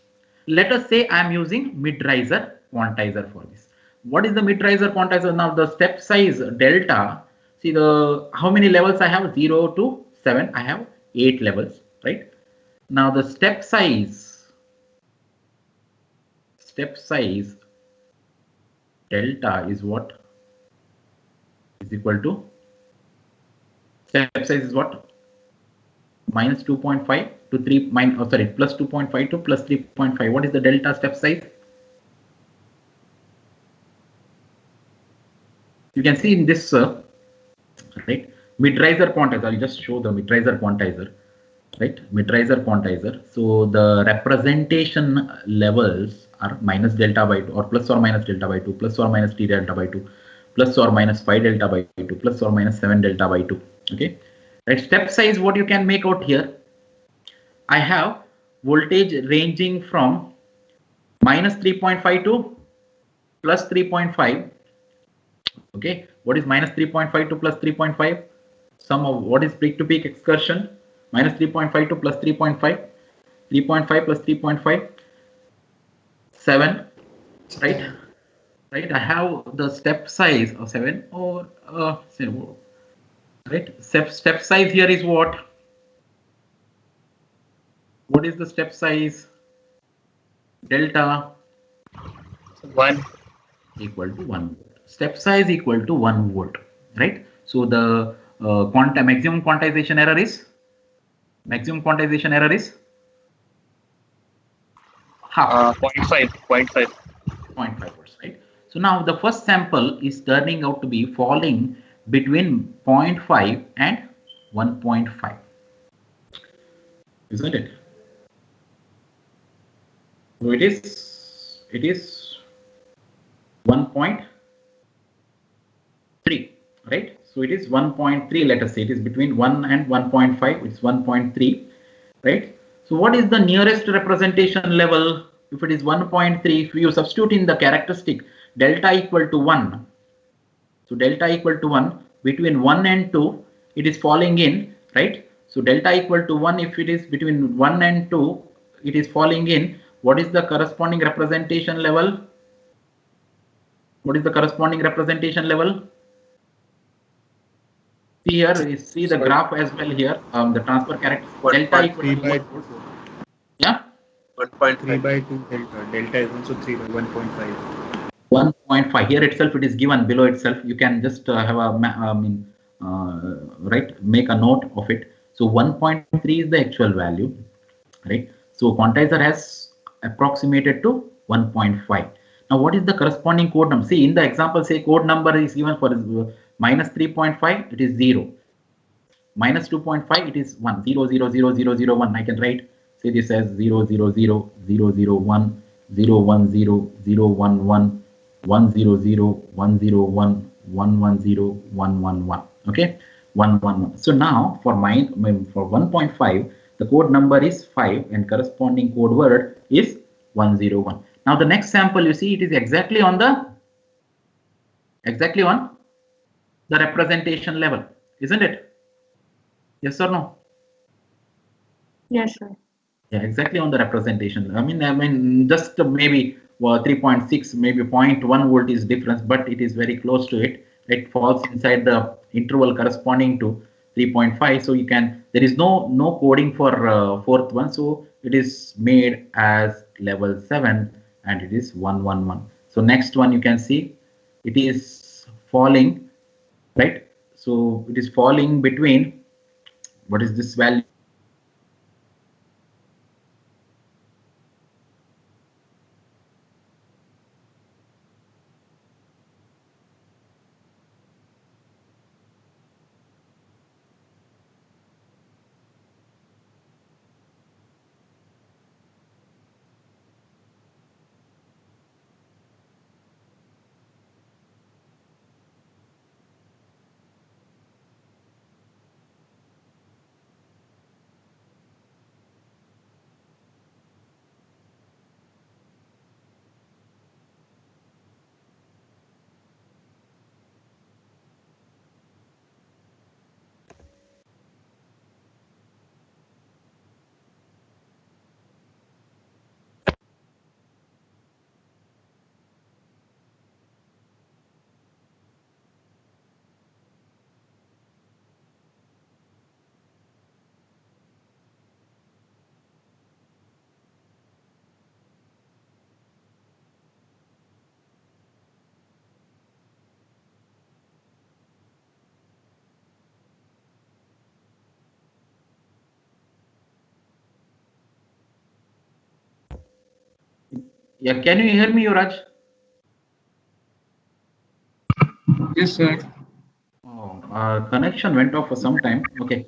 Let us say I'm using mid-riser quantizer for this. What is the mid-riser quantizer? Now the step size delta, see the how many levels I have? 0 to 7. I have 8 levels, right? Now the step size delta is what? Is equal to, step size is what? Minus 2.5 to 3 plus 2.5 to plus 3.5. What is the delta step size? You can see in this right, mid-riser quantizer. I'll just show the mid-riser quantizer, right? Mid-riser quantizer. So the representation levels are minus delta by 2 or plus or minus delta by 2, plus or minus t delta by 2, plus or minus 5 delta by 2, plus or minus 7 delta by 2. Okay, right? Step size, what you can make out here, I have voltage ranging from minus 3.5 to plus 3.5. Okay, what is minus 3.5 to plus 3.5? Sum of what is peak to peak excursion? Minus 3.5 to plus 3.5, 3.5 plus 3.5, 7, right? Right, I have the step size of 7 or right? Step size here is what? What is the step size? Delta 1. equal to 1 volt. Step size equal to 1 volt, right? So the maximum quantization error is half. 0.5. 0.5. 0.5 volts, right? So now the first sample is turning out to be falling between 0.5 and 1.5, isn't it? So it is 1.3, right? So it is 1.3. Let us say it is between 1 and 1.5. It's 1.3, right? So what is the nearest representation level? If it is 1.3, if you substitute in the characteristic delta equal to 1, so delta equal to 1, between 1 and 2, it is falling in, right? So delta equal to 1, if it is between 1 and 2, it is falling in. What is the corresponding representation level? What is the corresponding representation level? See here, you see the graph as well here. The transfer characteristic delta equal to 3 by what? 2. Yeah, 3 by 2 delta. Delta is also 3 by 1.5. 1.5. Here itself it is given below itself. You can just have a right, make a note of it. So 1.3 is the actual value, right? So quantizer has approximated to 1.5. Now what is the corresponding code number? See in the example, say code number is given for minus 3.5, it is 0. Minus 2.5, it is 1. 0, 0, 0, 0, 0, 1. I can write, say this as 0, 0, 0, 0, 0, 1, 0, 1, 0, 0, 1, 1, 1, 0, 0, 1, 0, 1, 1, 1, 0, 1, 1, 1. Okay, 1, 1, 1. So now for 1.5, the code number is 5 and corresponding code word is 101. Now the next sample, you see, it is exactly on the representation level, isn't it? Yes or no? Yes, sir. Yeah, exactly on the representation. I mean, just maybe 3.6, maybe zero point 0.1 volt is difference, but it is very close to it. It falls inside the interval corresponding to 3.5. So you can, there is no coding for fourth one. So it is made as level 7 and it is 111. So next one you can see it is falling, right? So it is falling between, what is this value? Yeah, can you hear me, Raj? Yes, sir. Oh, connection went off for some time. Okay,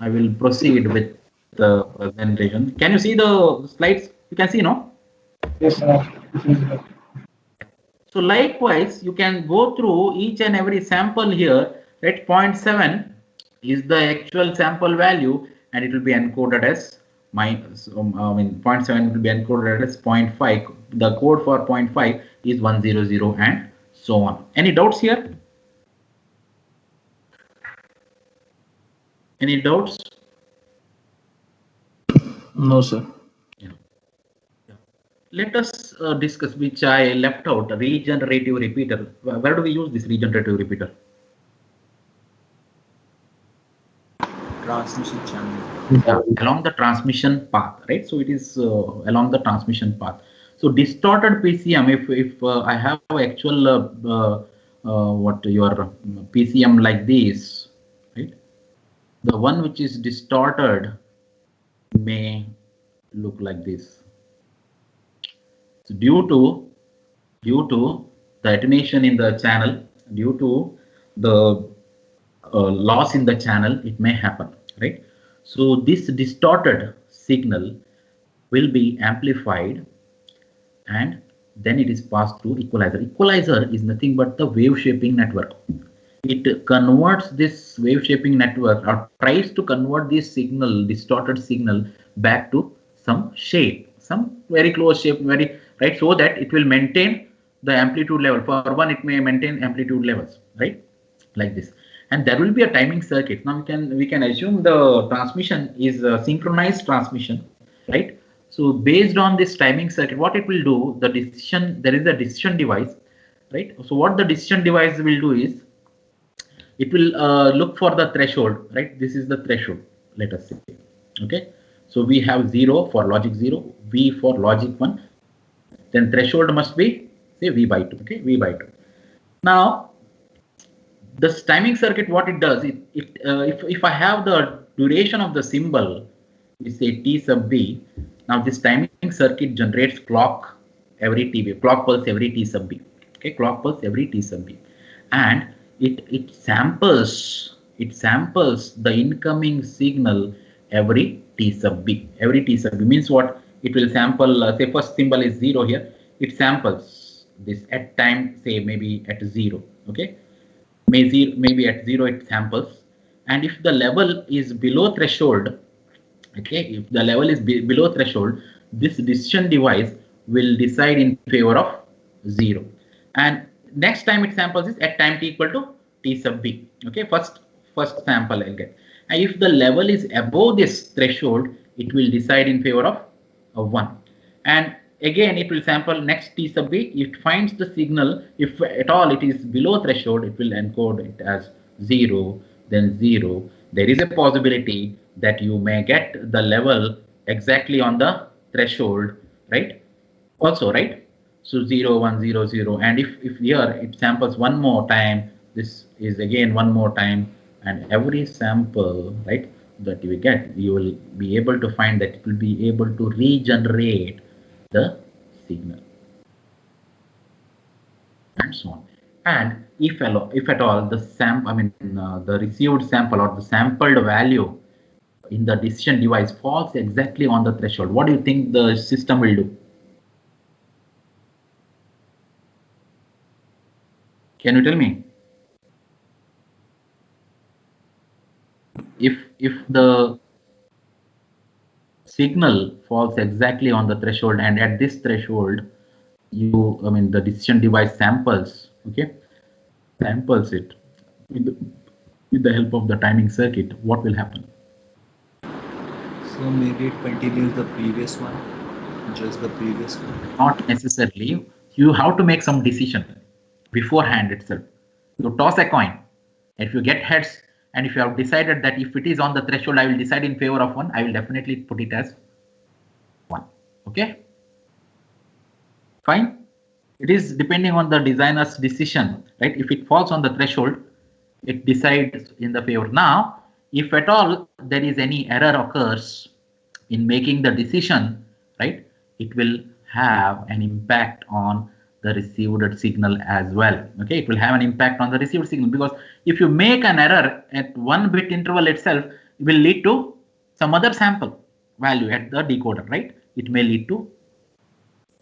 I will proceed with the presentation. Can you see the slides? You can see, no? Yes, sir. So likewise, you can go through each and every sample here. Right, zero point 0.7 is the actual sample value, and it will be encoded as minus. I mean, zero point 0.7 will be encoded as zero point 0.5. The code for zero point 0.5 is 100 and so on. Any doubts here? Any doubts? No, sir. Yeah. Let us discuss which I left out, regenerative repeater. Where do we use this regenerative repeater? Transmission channel. Yeah, along the transmission path, right? So it is along the transmission path. So distorted PCM, if I have actual what your PCM like this, right? The one which is distorted may look like this. So due to the attenuation in the channel, due to the loss in the channel, it may happen, right? So this distorted signal will be amplified and then it is passed through equalizer. Equalizer is nothing but the wave shaping network. It converts this wave shaping network or tries to convert this signal, distorted signal, back to some shape, some very close shape, very right, so that it will maintain the amplitude level. For one, it may maintain amplitude levels, right, like this. And there will be a timing circuit. Now we can assume the transmission is a synchronized transmission, right? So based on this timing circuit, what it will do, the decision, there is a decision device, right? So what the decision device will do is it will look for the threshold, right? This is the threshold, let us say. Okay, so we have 0 for logic 0, V for logic 1, then threshold must be say V by 2. Okay, V by 2. Now this timing circuit, what it does, if I have the duration of the symbol, we say T sub B. Now this timing circuit generates clock every T B, clock pulse every T sub B. Okay, clock pulse every T sub B, and it samples the incoming signal every T sub B. Every T sub B means what? It will sample. Say first symbol is 0 here. It samples this at time, say maybe at 0. Okay, maybe at 0 it samples, and if the level is below threshold, okay, if the level is below threshold, this decision device will decide in favor of 0, and next time it samples is at time t equal to t sub b. Okay, first sample I'll get, and if the level is above this threshold, it will decide in favor of 1. And again, it will sample next T sub B. It finds the signal. If at all it is below threshold, it will encode it as 0, then 0. There is a possibility that you may get the level exactly on the threshold, right? Also, right? So 0, 1, 0, 0. And if here it samples one more time, this is again one more time, and every sample, right, that you get, you will be able to find that it will be able to regenerate the signal, and so on. And if at all the the received sample or the sampled value in the decision device falls exactly on the threshold, what do you think the system will do? Can you tell me? If the signal falls exactly on the threshold, and at this threshold the decision device samples, okay, samples it with the help of the timing circuit, what will happen? So maybe it continues the previous one, just the previous one. Not necessarily. You have to make some decision beforehand itself. You toss a coin. If you get heads, and if you have decided that if it is on the threshold, I will decide in favor of 1, I will definitely put it as 1. Okay? Fine. It is depending on the designer's decision, right? If it falls on the threshold, it decides in the favor. Now, if at all there is any error occurs in making the decision, right, it will have an impact on the received signal as well. Okay, it will have an impact on the received signal, because if you make an error at 1 bit interval itself, it will lead to some other sample value at the decoder, right? It may lead to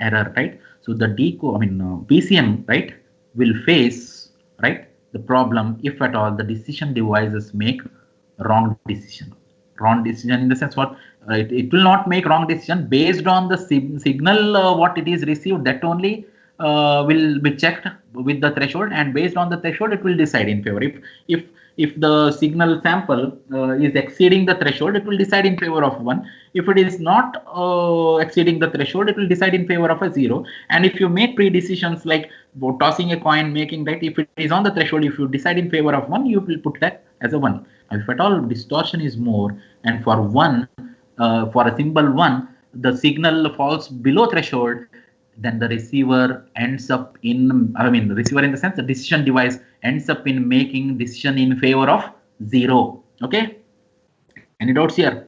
error, right? So the PCM, right, will face, right, the problem if at all the decision devices make wrong decision. Wrong decision in the sense what? It will not make wrong decision based on the signal what it is received, that only will be checked with the threshold, and based on the threshold it will decide in favor. If the signal sample is exceeding the threshold, it will decide in favor of 1. If it is not exceeding the threshold, it will decide in favor of a 0. And if you make pre-decisions like tossing a coin, making that, if it is on the threshold, if you decide in favor of 1, you will put that as a 1. If at all distortion is more, and for 1, for a symbol 1, the signal falls below threshold, then the receiver ends up in, the receiver in the sense the decision device ends up in making decision in favor of 0. Okay? Any doubts here?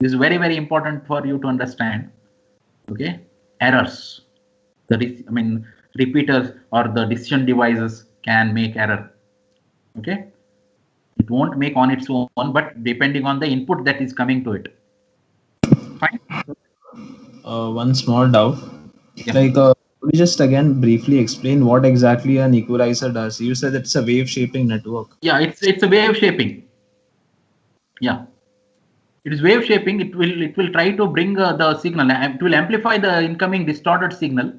This is very, very important for you to understand. Okay? Errors. Repeaters or the decision devices can make error. Okay? It won't make on its own, but depending on the input that is coming to it. Fine? One small doubt. Yeah. Could you just again briefly explain what exactly an equalizer does? You said it's a wave shaping network. Yeah, it's a wave shaping. Yeah, it is wave shaping. It will try to bring the signal. It will amplify the incoming distorted signal,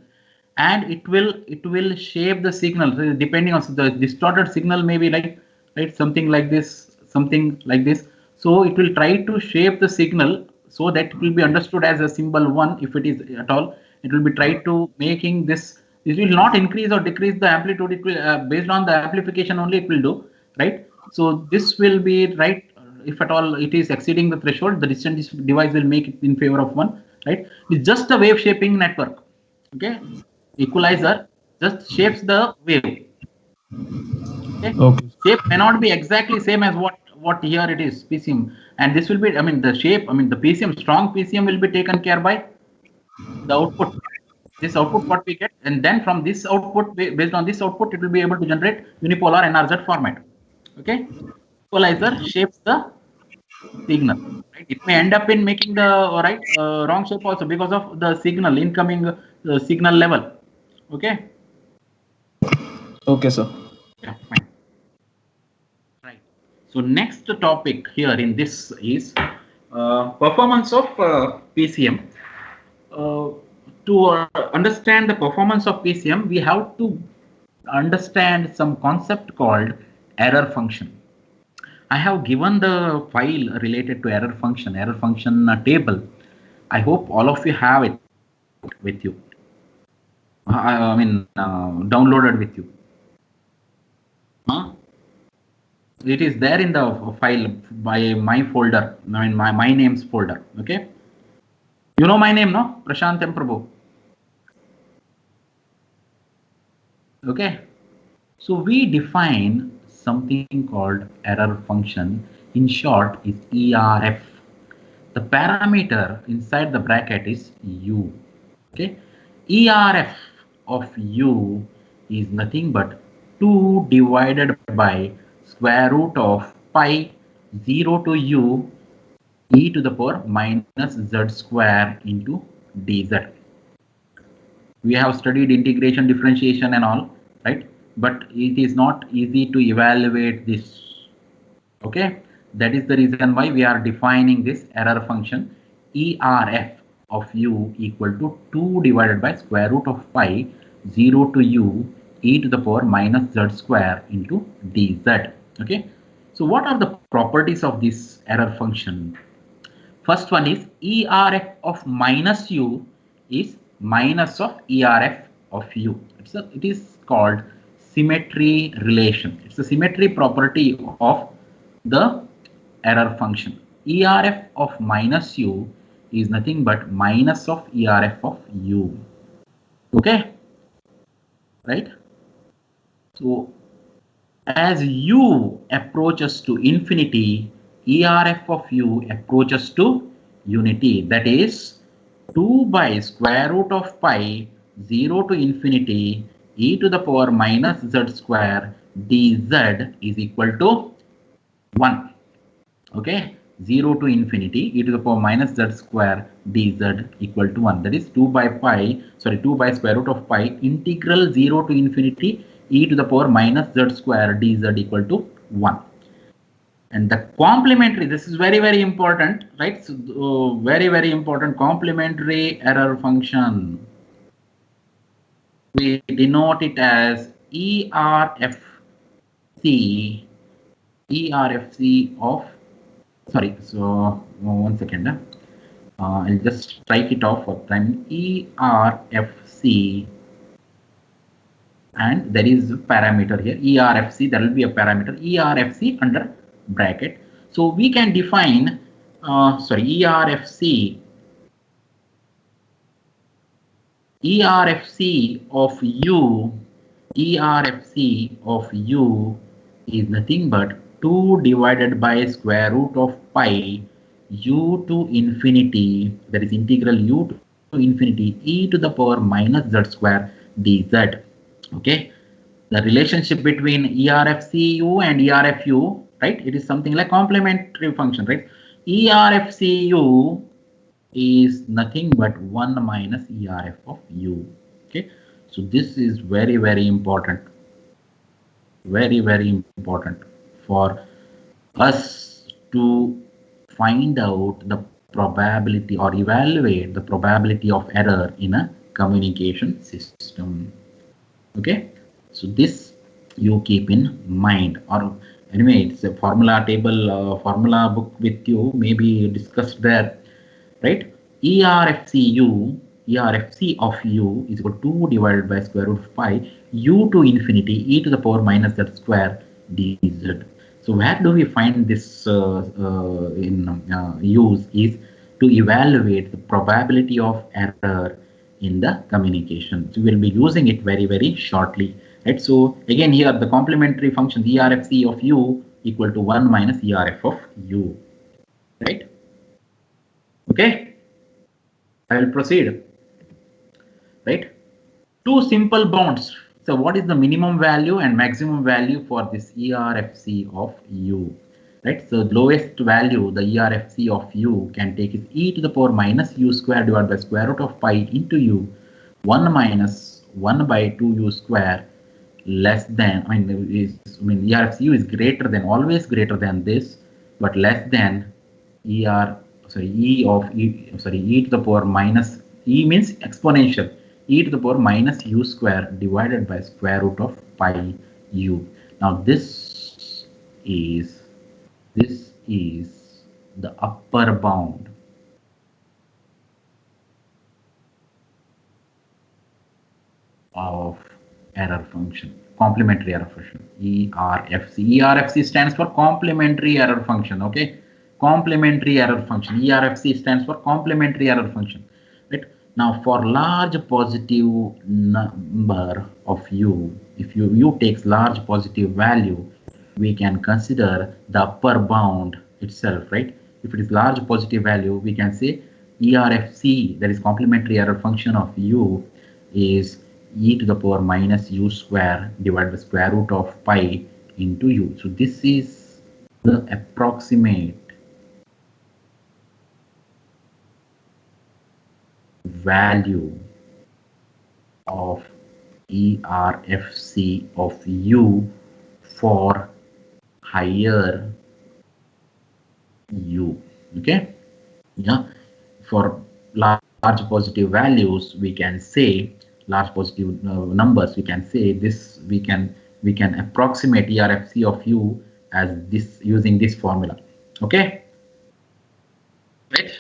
and it will shape the signal. So depending on the distorted signal, maybe like, right, something like this, something like this. So it will try to shape the signal so that it will be understood as a symbol 1. If it is at all, it will be tried to making this. It will not increase or decrease the amplitude. It will based on the amplification only it will do, right? So this will be right. If at all it is exceeding the threshold, the decision device will make it in favor of 1, right? It's just a wave shaping network. Okay, equalizer just shapes the wave. Okay. Shape may not be exactly same as what here it is PCM, and this will be, the shape, the PCM, strong PCM will be taken care by the output. This output what we get, and then from this output, based on this output, it will be able to generate unipolar NRZ format. Okay, equalizer shapes the signal. Right? It may end up in making the wrong shape also because of the signal incoming signal level. Okay. Okay, sir. Yeah, fine. Right. So next topic here in this is performance of PCM. To understand the performance of PCM, we have to understand some concept called error function. I have given the file related to error function table. I hope all of you have it with you. I mean, downloaded with you. Huh? It is there in the file by my folder. I mean, my names folder. Okay. You know my name, no? Prashant and Prabhu. Okay. So we define something called error function. In short, is ERF. The parameter inside the bracket is U. Okay. ERF of U is nothing but 2 divided by square root of pi 0 to U e to the power minus z square into dz. We have studied integration, differentiation and all, right? But it is not easy to evaluate this. Okay, that is the reason why we are defining this error function ERF of U equal to 2 divided by square root of pi 0 to U e to the power minus z square into dz. Okay, so what are the properties of this error function? First one is ERF of minus U is minus of ERF of U. It is called symmetry relation. It's a symmetry property of the error function. ERF of minus U is nothing but minus of ERF of U. Okay, right? So as U approaches to infinity, ERF of U approaches to unity. That is 2 by square root of pi 0 to infinity e to the power minus z square dz is equal to 1. Okay, 0 to infinity e to the power minus z square dz equal to 1. That is 2 by square root of pi integral 0 to infinity e to the power minus z square dz equal to 1. And the complementary, this is very, very important, right? So very, very important complementary error function. We denote it as ERFC of, sorry, so one second. I'll just strike it off for time. ERFC, and there is a parameter here. ERFC, there will be a parameter ERFC under bracket. So we can define ERFC of U is nothing but 2 divided by square root of pi U to infinity, that is integral U to infinity e to the power minus z square dz. Okay, the relationship between ERFCU and ERFU, right? It is something like complementary function, right? ERFCU is nothing but 1 minus ERF of U. Okay, so this is very, very important. Very, very important for us to find out the probability or evaluate the probability of error in a communication system. Okay, so this you keep in mind, or anyway, it's a formula table, formula book with you, maybe discussed there, right? ERFC of U is equal to 2 divided by square root of pi U to infinity e to the power minus z square dz. So where do we find this use is to evaluate the probability of error in the communication. So we will be using it very, very shortly, right? So again here the complementary function ERFC of U equal to 1 minus ERF of U, right? Okay, I will proceed, right? Two simple bounds. So what is the minimum value and maximum value for this ERFC of U, right? So the lowest value the ERFC of U can take is e to the power minus U square divided by square root of pi into U 1 minus 1 by 2 U square less than, ERFCU is greater than, always greater than this, but less than e to the power minus, e means exponential, e to the power minus U square divided by square root of pi U. Now this is This is the upper bound of error function, complementary error function, ERFC. ERFC stands for complementary error function. Okay, complementary error function. ERFC stands for complementary error function. Right now, for large positive number of u, if u takes large positive value, we can consider the upper bound itself. Right, if it is large positive value, we can say ERFC, that is complementary error function of u, is e to the power minus u square divided by square root of pi into u. So this is the approximate value of ERFC of u for higher u. Okay, yeah, for large positive values, we can say large positive numbers, we can say this, we can approximate ERFC of u as this using this formula. Okay, right,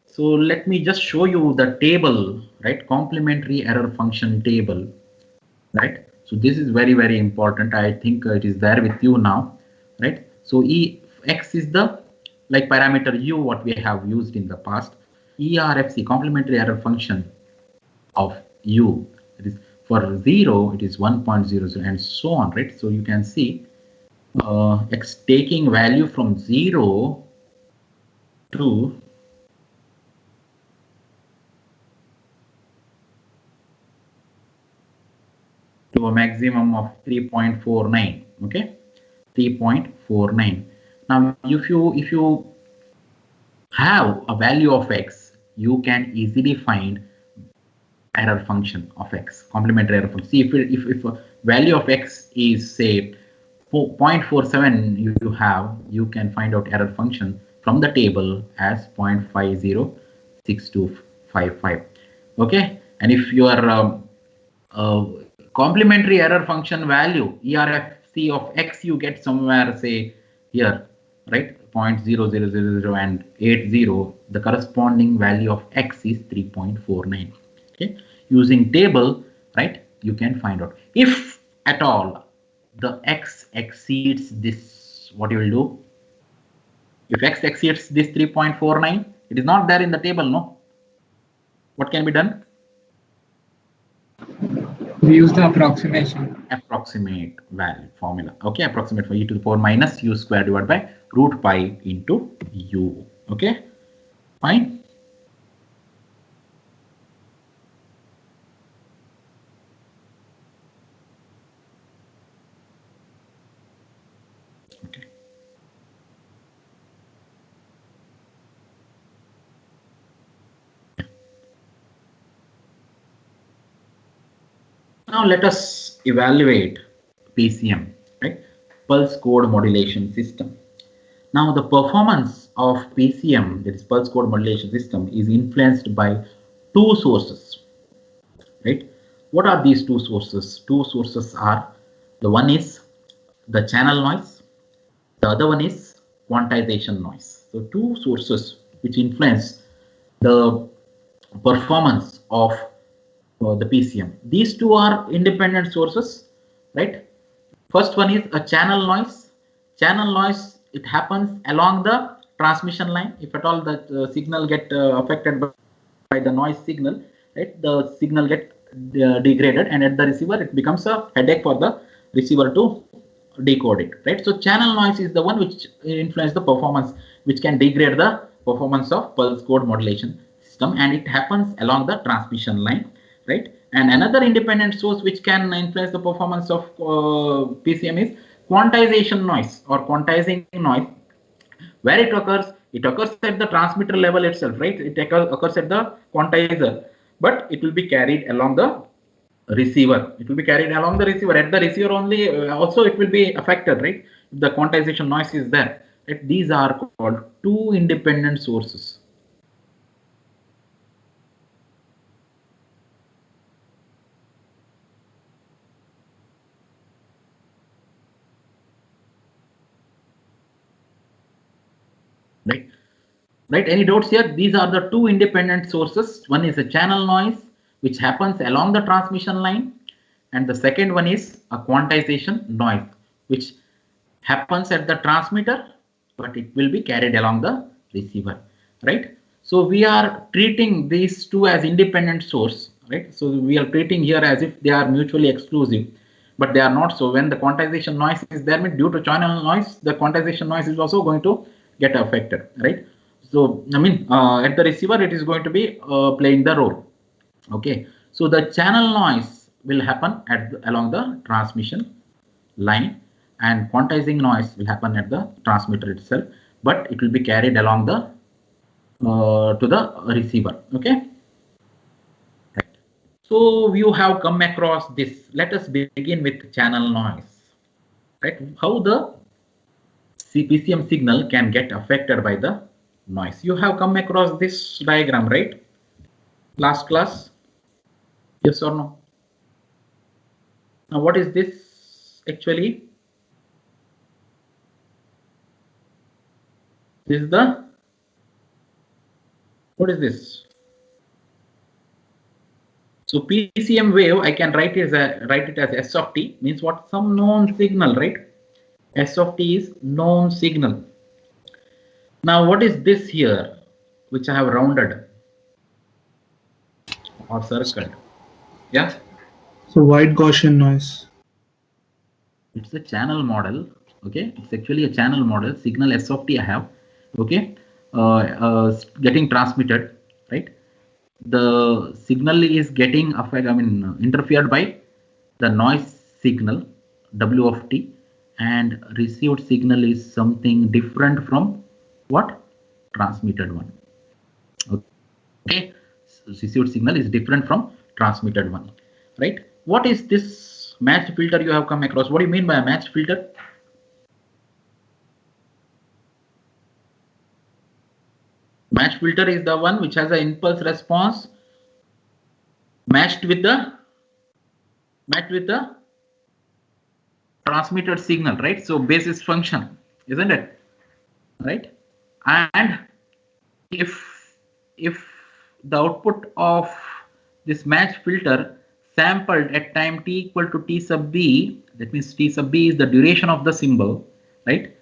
so let me just show you the table, right, complementary error function table, right. So this is very important. I think it is there with you now, right. So x is the like parameter u what we have used in the past. ERFC, complementary error function of u, it is for 0 it is 1.00 and so on, right. So you can see x taking value from 0 to a maximum of 3.49. Okay, 3.49. Now if you have a value of x, you can easily find error function of x, complementary error function. See, if a value of x is say 0.47 you have, you can find out error function from the table as 0.506255. Okay, and if your complementary error function value ERFC of x you get somewhere say here, right, 0.0000 and 80, the corresponding value of x is 3.49. Okay, using table, right, you can find out. If at all the x exceeds this, what you will do? If x exceeds this 3.49, it is not there in the table, no, what can be done? We use the approximation. Approximate value formula. Okay, approximate for e to the power minus u square divided by root pi into u. Okay, fine. Okay. Now let us evaluate PCM, right? Pulse code modulation system. Now the performance of PCM, that is pulse code modulation system, is influenced by two sources, right? What are these two sources? Two sources are, the one is the channel noise, the other one is quantization noise. So two sources which influence the performance of the PCM. These two are independent sources, right? First one is a channel noise. Channel noise, it happens along the transmission line. If at all the signal get affected by the noise signal, right, the signal get degraded, and at the receiver it becomes a headache for the receiver to decode it, right. So channel noise is the one which influence the performance, which can degrade the performance of pulse code modulation system, and it happens along the transmission line, right. And another independent source which can influence the performance of PCM is quantization noise or quantizing noise. Where it occurs at the transmitter level itself, right. It occurs at the quantizer, but it will be carried along the receiver. It will be carried along the receiver. At the receiver only, also it will be affected, right, if the quantization noise is there, right. These are called two independent sources. Right? Any doubts here? These are the two independent sources. One is a channel noise, which happens along the transmission line, and the second one is a quantization noise, which happens at the transmitter, but it will be carried along the receiver. Right? So we are treating these two as independent source. Right? So we are treating here as if they are mutually exclusive, but they are not. So when the quantization noise is there, due to channel noise, the quantization noise is also going to get affected. Right? So at the receiver, it is going to be playing the role. Okay, so the channel noise will happen along the transmission line, and quantizing noise will happen at the transmitter itself, but it will be carried along the to the receiver. Okay, right. So you have come across this. Let us begin with channel noise. Right, how the PCM signal can get affected by the noise. You have come across this diagram, right? Last class, yes or no? Now, what is this actually? This is the, what is this? So PCM wave, I can write it as S of t, means what? Some known signal, right? S of t is known signal. Now, what is this here, which I have rounded or circled? Yeah. So white Gaussian noise. It's a channel model. Okay, it's actually a channel model. Signal S of t I have. Okay, getting transmitted, right? The signal is getting interfered by the noise signal W of t, and received signal is something different from what? Transmitted one. Okay, so received signal is different from transmitted one, right? What is this matched filter you have come across? What do you mean by a matched filter? Matched filter is the one which has an impulse response matched with the transmitted signal, right? So basis function, isn't it? Right? And if the output of this match filter sampled at time t equal to t sub b, that means t sub b is the duration of the symbol, right?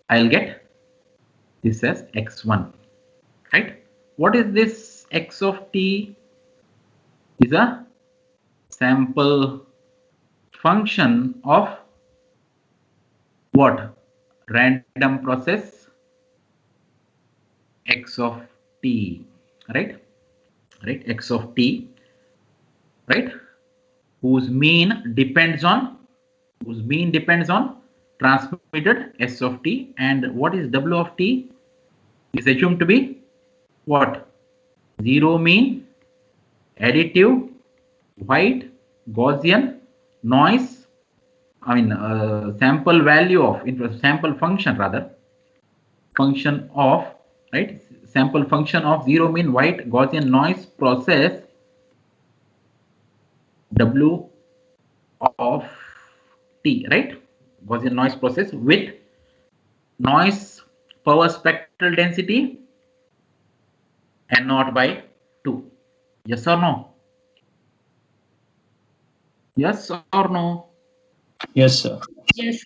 I'll get this as x1, right? What is this x of t? Is a sample function of what? Random process x of t, right? Right, x of t, right? Whose mean depends on transmitted s of t, and what is w of t is assumed to be what? Zero mean, additive, white, Gaussian, noise. Sample value of sample function rather, function of, right? Sample function of zero mean, white, Gaussian, noise process W of t, right? Gaussian noise process with noise power spectral density n naught by 2. Yes or no? Yes or no? Yes, sir. Yes.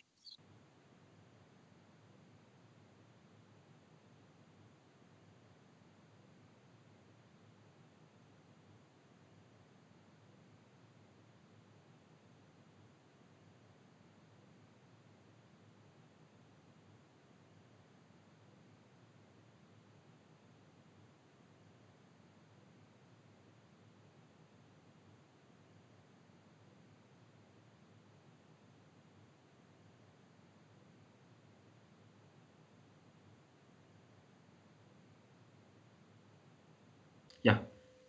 Yeah.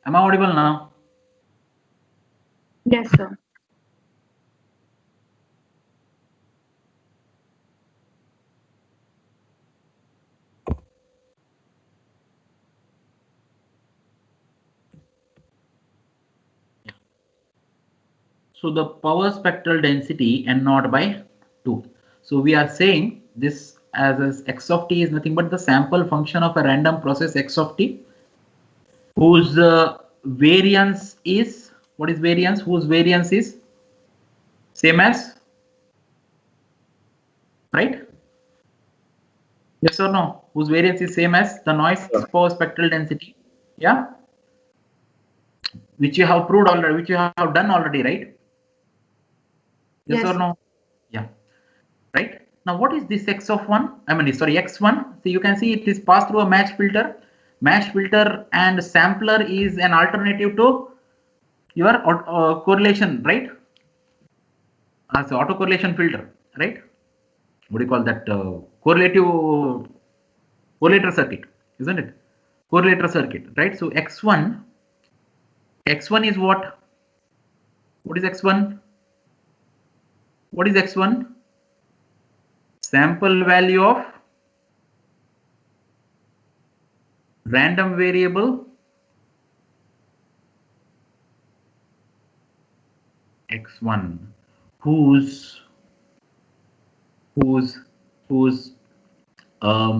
Am I audible now? Yes, sir. So the power spectral density n naught by 2. So we are saying this as x of t is nothing but the sample function of a random process x of t, whose variance is, what is variance? Whose variance is same as, right? Yes or no? Whose variance is same as the noise per spectral density. Yeah, which you have proved already, which you have done already, right? Yes, Yes. or no? Yeah, right. Now what is this x1? I mean, sorry, x1. So you can see it is passed through a match filter. Match filter and sampler is an alternative to your correlation, right? As autocorrelation filter, right? What do you call that? Correlator circuit, isn't it? Correlator circuit, right? So x1 is what? What is x1? What is x1? Sample value of random variable x1, whose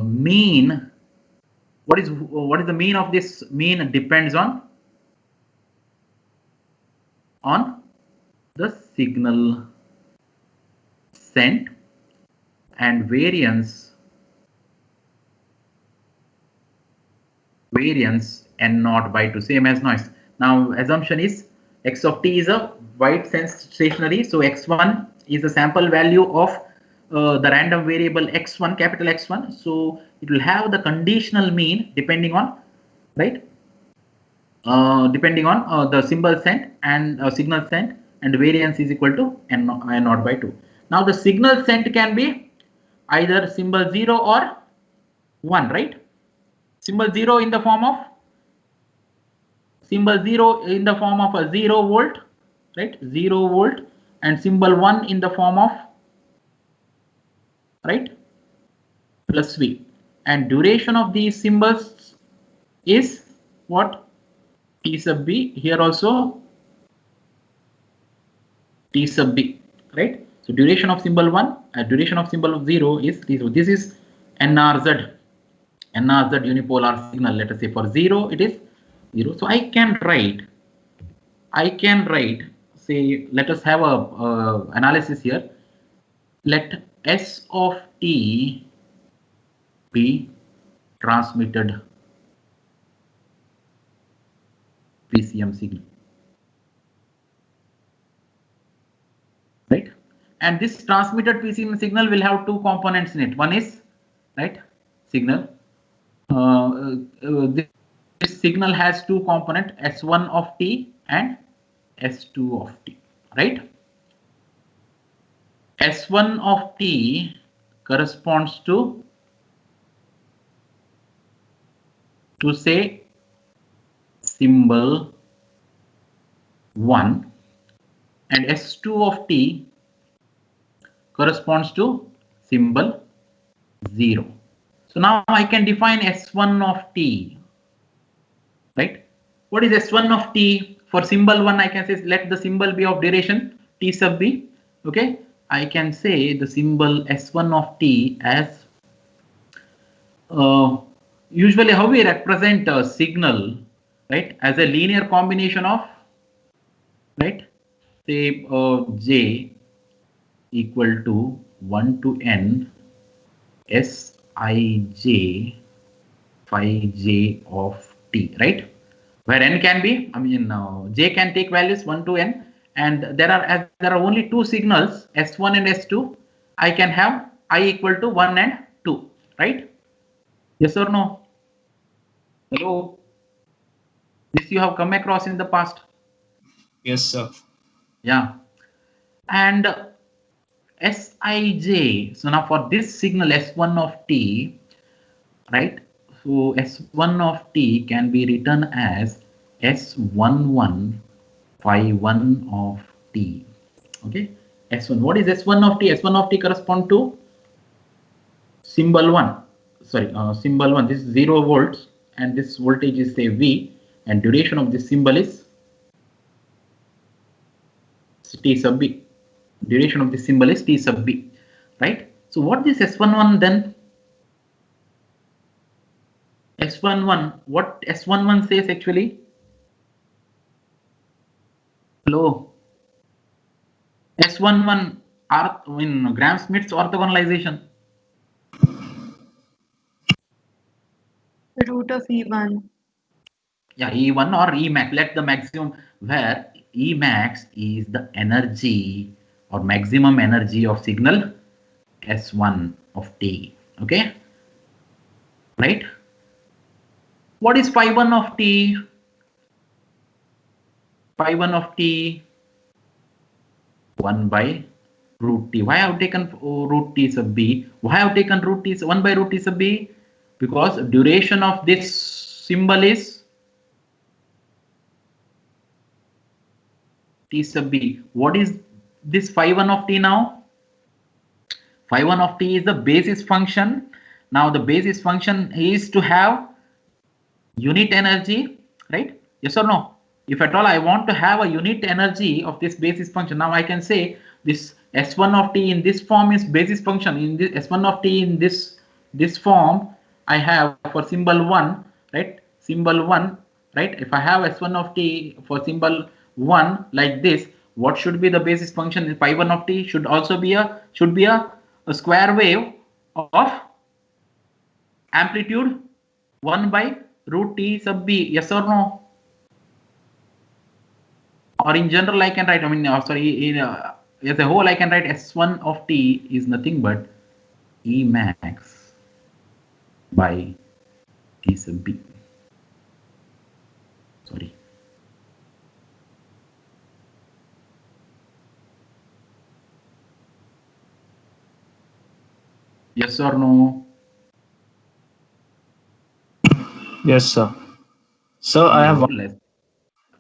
mean, what is the mean of this? Mean depends on the signal sent, and variance n naught by 2, same as noise. Now assumption is x of t is a white sense stationary, so x1 is the sample value of the random variable x1, capital X1. So it will have the conditional mean depending on, right, depending on the symbol sent and signal sent, and variance is equal to n naught by 2. Now the signal sent can be either symbol 0 or 1, right? Symbol 0 in the form of a 0 volt, right? 0 volt, and symbol 1 in the form of, right, plus V. And duration of these symbols is what? T sub B. Here also T sub B, right? So duration of symbol 1, duration of symbol 0 is this. So this is NRZ unipolar signal. Let us say for 0 it is 0. So I can write, say, let us have a analysis here. Let S of t be transmitted PCM signal, right? And this transmitted PCM signal will have two components in it. One is, right, signal. This signal has two components, S1 of t and S2 of t, right? S1 of t corresponds to say symbol 1, and S2 of t corresponds to symbol 0. So now I can define S1 of t, right? What is S1 of t? For symbol 1, I can say let the symbol be of duration t sub b. Okay, I can say the symbol S1 of t as usually how we represent a signal, right, as a linear combination of, right, say j equal to 1 to n Sij phi j of t, right, where n can be, I mean, j can take values 1 to n, and there are only two signals, S1 and S2. I can have I equal to 1 and 2, right? Yes or no? Hello? This you have come across in the past. Yes, sir. Yeah. And Sij, so now for this signal S1 of t, right, so S1 of t can be written as S11 phi 1 of t. Okay, S1. What is S1 of t? S1 of t correspond to symbol 1. Sorry, symbol 1. This is 0 volts, and this voltage is, say, V, and duration of this symbol is T sub B. Duration of this symbol is T sub B, right? So what this S11 then? S11, what S11 says actually? Hello. S11 in Gram-Schmidt's orthogonalization. Root of E1. Yeah, E1 or Emax. Let the maximum, where Emax is the energy or maximum energy of signal S1 of t. Okay, right? What is phi 1 of t? Phi 1 of t, 1 by root t. Why I have taken root t sub b? Why I have taken root t 1 by root t sub b? Because duration of this symbol is t sub b. What is this phi 1 of t now? Phi 1 of t is the basis function. Now the basis function is to have unit energy, right? Yes or no? If at all I want to have a unit energy of this basis function, now I can say this S1 of t in this form is basis function. In this S1 of t in this form, I have for symbol 1, right? Symbol 1, right? If I have S1 of t for symbol 1 like this, what should be the basis function in phi 1 of t? Should also be a square wave of amplitude 1 by root t sub b. Yes or no? Or in general I can write, I mean, sorry, as a whole I can write S1 of t is nothing but E max by t sub b. Sorry. Yes or no? Yes, sir. So I have More or less.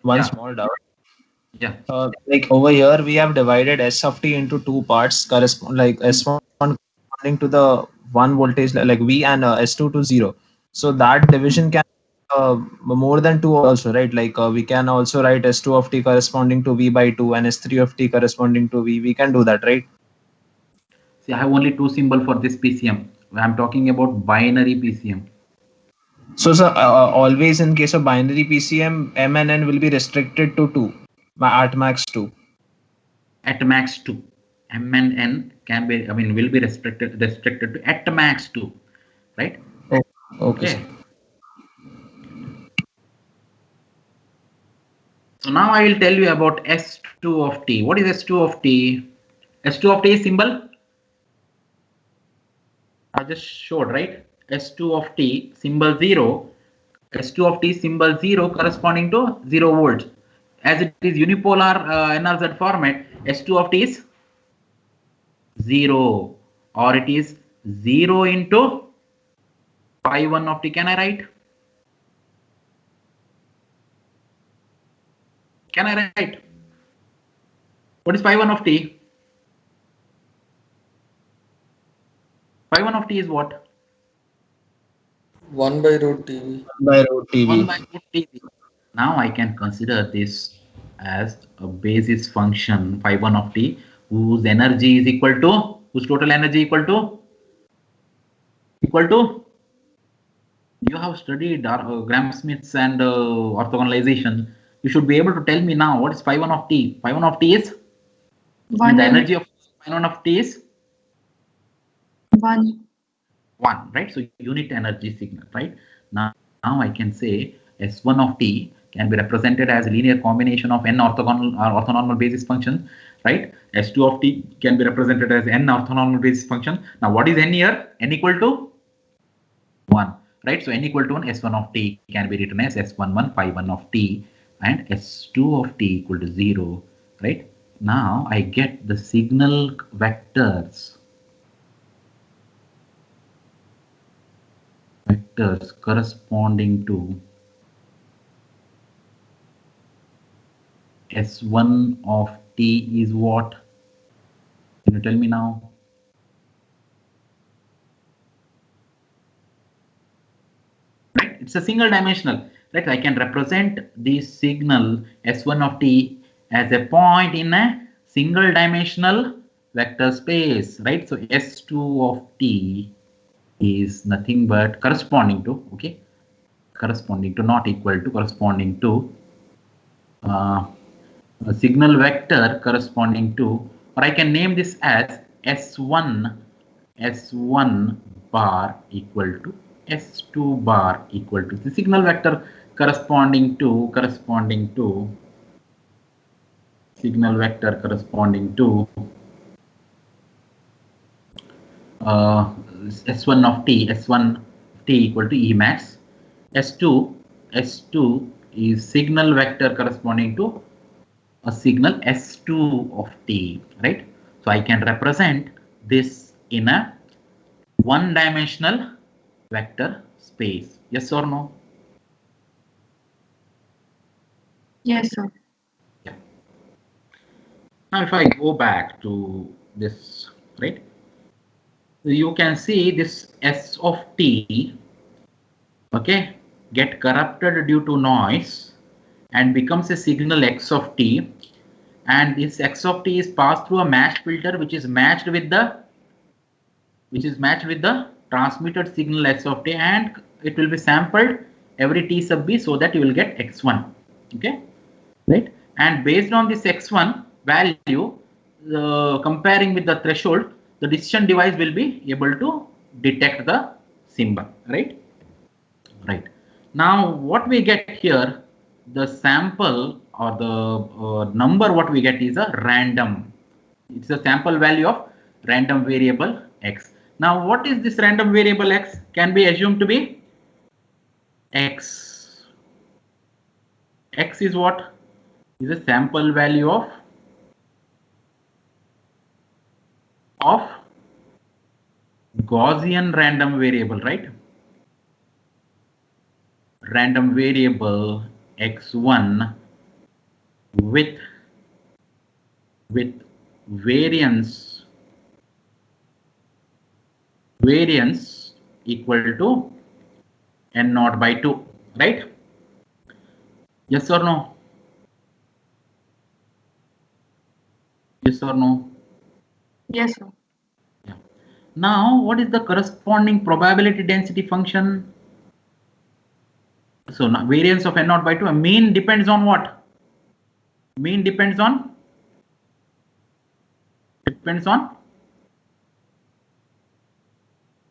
one Yeah. small doubt. Yeah. Like over here, we have divided S of t into two parts, correspond like S1 corresponding to the one voltage like V and S2 to 0. So that division can more than two also, right? Like we can also write S2 of t corresponding to V by 2 and S3 of t corresponding to V. We can do that, right? See, I have only two symbols for this PCM. I'm talking about binary PCM. So, sir, always in case of binary PCM, M and N will be restricted to 2, at max 2. At max 2. M and N can be, I mean, will be restricted to at max 2, right? Oh, okay, Okay. sir. So now I will tell you about S2 of t. What is S2 of t? S2 of t is symbol I just showed, right? S2 of t symbol 0. S2 of t symbol 0 corresponding to 0 volts. As it is unipolar NRZ format, S2 of t is 0, or it is 0 into phi 1 of t. Can I write? Can I write? What is phi 1 of t? Phi 1 of t is what? 1 by root TV. By root 1 TV. by root t. Now I can consider this as a basis function phi 1 of t whose energy is equal to, whose total energy equal to, you have studied Gram-Schmidt's and orthogonalization. You should be able to tell me now what is phi 1 of t. Phi 1 of t is, I mean, 1 the and energy of phi 1 of t is 1. 1, right? So unit energy signal, right? Now I can say S1 of t can be represented as a linear combination of n orthogonal or orthonormal basis functions, right? S2 of t can be represented as n orthonormal basis function. Now what is n here? N equal to 1, right? So n equal to 1, S1 of t can be written as S11 phi 1 of t and S2 of t equal to 0, right? Now I get the signal vectors corresponding to S1 of t is what? Can you tell me now? Right? It's a single dimensional, right? I can represent the signal S1 of t as a point in a single dimensional vector space, right? So S2 of t is nothing but corresponding to, okay? corresponding to, not equal to, corresponding to a signal vector corresponding to, or I can name this as S1 bar equal to S2 bar equal to the signal vector corresponding to signal vector corresponding to S1 of t equal to E max. S2 is signal vector corresponding to a signal S2 of t, right? So I can represent this in a one-dimensional vector space. Yes or no? Yes, sir. Yeah. Now if I go back to this, right? You can see this S of t, okay, get corrupted due to noise and becomes a signal X of t, and this X of t is passed through a matched filter which is matched with the transmitted signal S of t, and it will be sampled every t sub b so that you will get X1, okay, right? And based on this X1 value, comparing with the threshold, the decision device will be able to detect the symbol, right? Right. Now what we get here, the sample or the number what we get is a random. It's a sample value of random variable x. Now what is this random variable x? Can be assumed to be x. X is what? Is a sample value of Gaussian random variable, right? Random variable x1 with variance equal to n naught by 2, right? Yes or no? Yes or no? Yes, sir. Yeah. Now what is the corresponding probability density function? So now variance of n naught by 2, mean depends on what? Mean depends on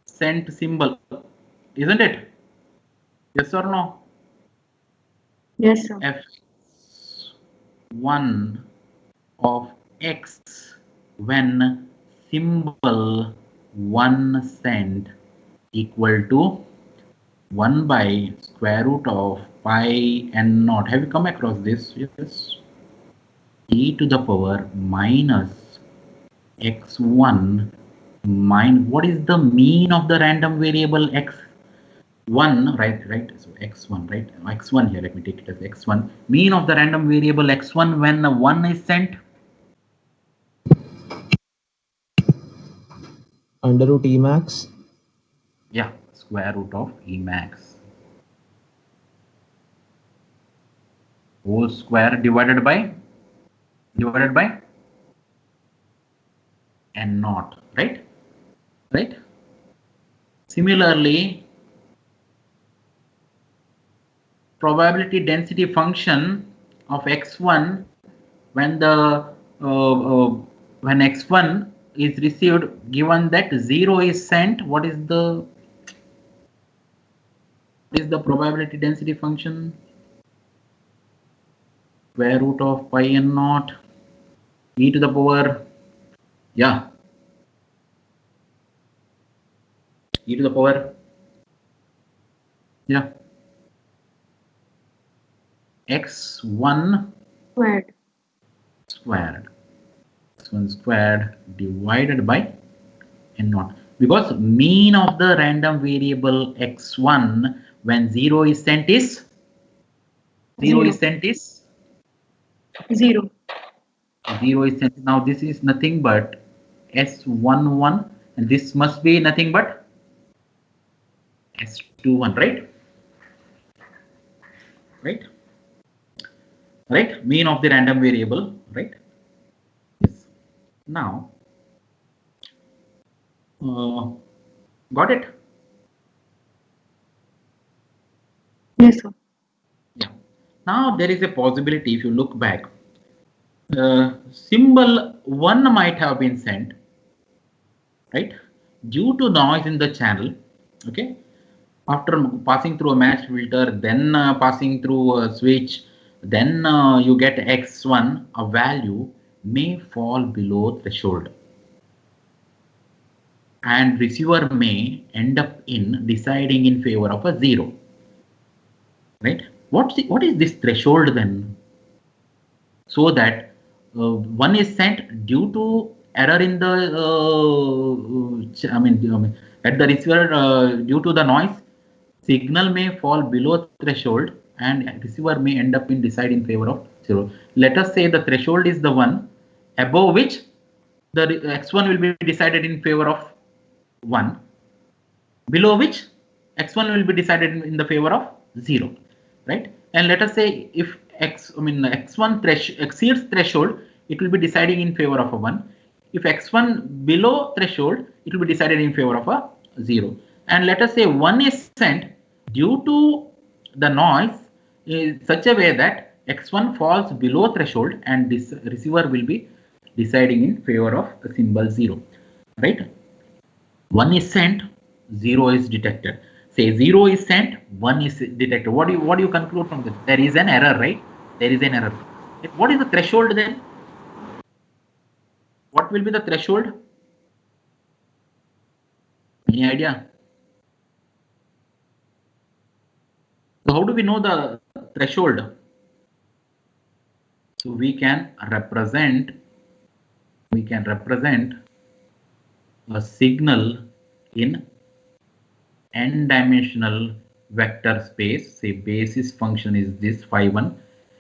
cent symbol, isn't it? Yes or no? Yes, sir. F1 of x when symbol 1 cent equal to 1 by square root of pi n naught. Have you come across this? Yes. E to the power minus x1 minus, what is the mean of the random variable x1, right? So x1, right? X1 here, let me take it as x1. Mean of the random variable x1 when 1 is sent? Under root E max. Yeah, square root of E max. Whole square divided by n naught, right? Right? Similarly, probability density function of x1 when the when x1 is received, given that 0 is sent, what is the probability density function? Square root of pi n naught e to the power, yeah, e to the power, yeah, x1 Squared. squared, x1 squared divided by n naught, because mean of the random variable x1 when 0 is sent is 0 is sent is 0. 0 is sent. Now this is nothing but S11, and this must be nothing but S21, right? Right? Mean of the random variable, right? Yes. Now, got it? Yes, sir. Yeah. Now there is a possibility if you look back, symbol 1 might have been sent, right, due to noise in the channel. Okay, after passing through a match filter, then passing through a switch, then you get x1, a value may fall below threshold, and receiver may end up in deciding in favor of a 0, right? What is this threshold then? So that 1 is sent due to error in the at the receiver due to the noise, signal may fall below threshold and receiver may end up in decide in favor of 0. Let us say the threshold is the one above which the x1 will be decided in favor of 1, below which x1 will be decided in the favor of 0, right? And let us say if x1 exceeds threshold, it will be deciding in favor of a 1. If x1 below threshold, it will be decided in favor of a 0. And let us say 1 is sent due to the noise in such a way that x1 falls below threshold and this receiver will be deciding in favor of the symbol 0, right? 1 is sent, 0 is detected. Say 0 is sent, 1 is detected. What do you conclude from this? There is an error, right? There is an error. What is the threshold then? What will be the threshold? Any idea? So how do we know the threshold? So we can represent a signal in n-dimensional vector space. Say basis function is this phi1,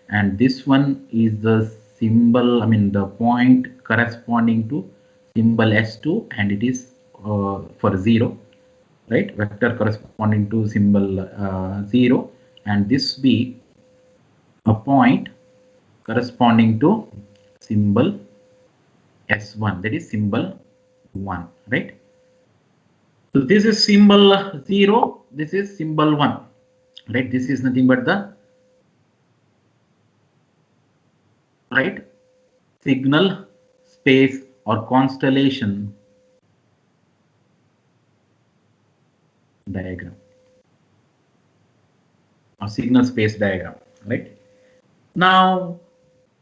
and this one is the symbol, the point corresponding to symbol s2, and it is for 0, right? Vector corresponding to symbol 0, and this be a point corresponding to symbol s1, that is symbol 1, right? So this is symbol 0, this is symbol 1, right? This is nothing but the right signal space or constellation diagram or signal space diagram, right? Now,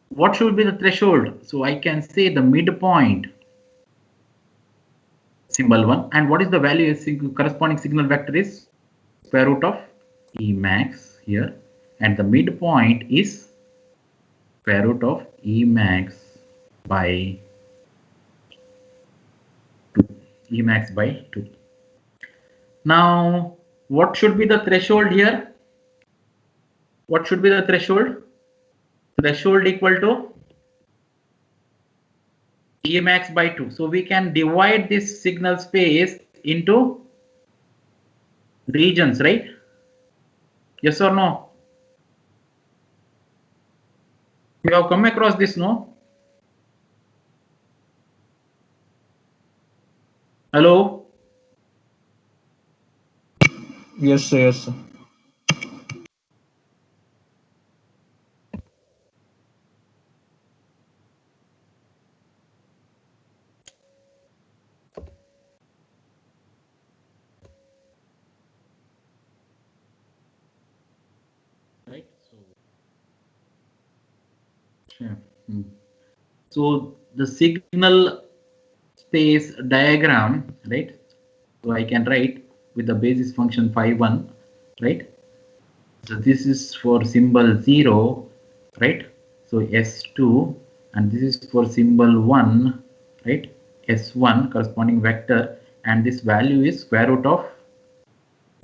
what should be the threshold? So I can say the midpoint symbol 1, and what is the value? Corresponding signal vector is square root of E max here, and the midpoint is square root of E max by 2. E max by 2. Now, what should be the threshold here? What should be the threshold? Threshold equal to E max by 2. So we can divide this signal space into regions, right? Yes or no? You have come across this, no? Hello? Yes, sir. Yes, sir. Right. Yeah. So the signal space diagram, right? So I can write with the basis function phi1, right? So this is for symbol 0, right? So S2, and this is for symbol 1, right? S1 corresponding vector, and this value is square root of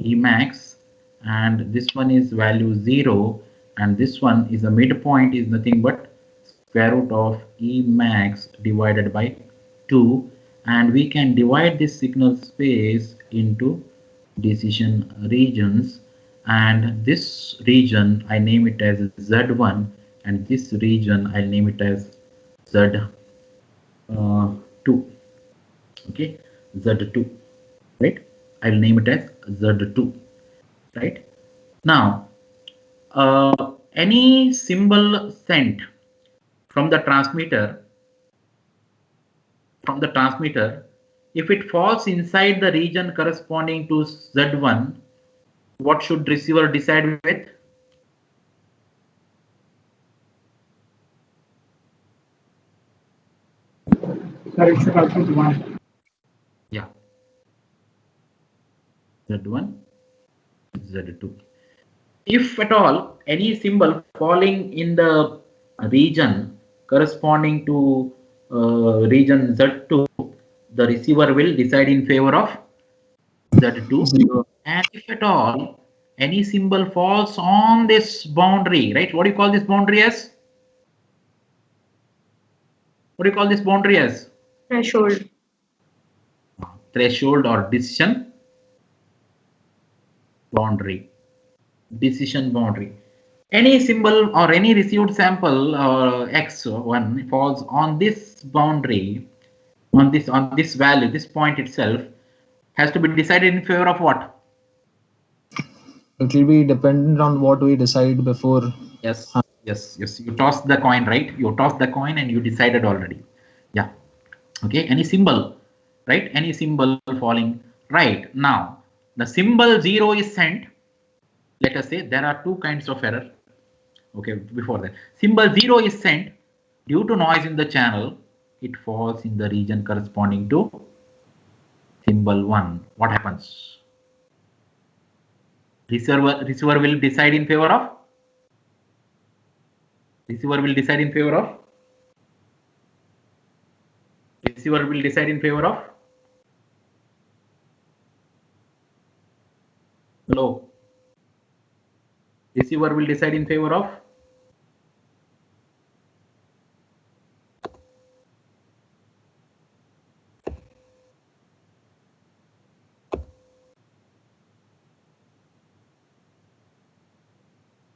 E max, and this one is value 0, and this one is the midpoint is nothing but square root of E max divided by 2, and we can divide this signal space into decision regions, and this region I name it as Z1, and this region I'll name it as Z2. Okay, Z2, right? I'll name it as Z2, right? Now any symbol sent from the transmitter, if it falls inside the region corresponding to Z1, what should receiver decide with? So it should output 1. Yeah. Z1, Z2. If at all any symbol falling in the region corresponding to region Z2, the receiver will decide in favor of Z2. 0. And if at all any symbol falls on this boundary, right? What do you call this boundary as? What do you call this boundary as? Threshold. Threshold or decision boundary. Decision boundary. Any symbol or any received sample or x1 falls on this boundary, on this value, this point itself, has to be decided in favor of what? It will be dependent on what we decide before. Yes. You tossed the coin, right? You tossed the coin and you decided already. Yeah. Okay. Any symbol, right? Any symbol falling. Right. Now, the symbol 0 is sent. Let us say there are two kinds of error. Okay. Before that, symbol 0 is sent due to noise in the channel. It falls in the region corresponding to symbol 1. What happens? Receiver will decide in favor of? Receiver will decide in favor of? Receiver will decide in favor of? Hello? Receiver will decide in favor of?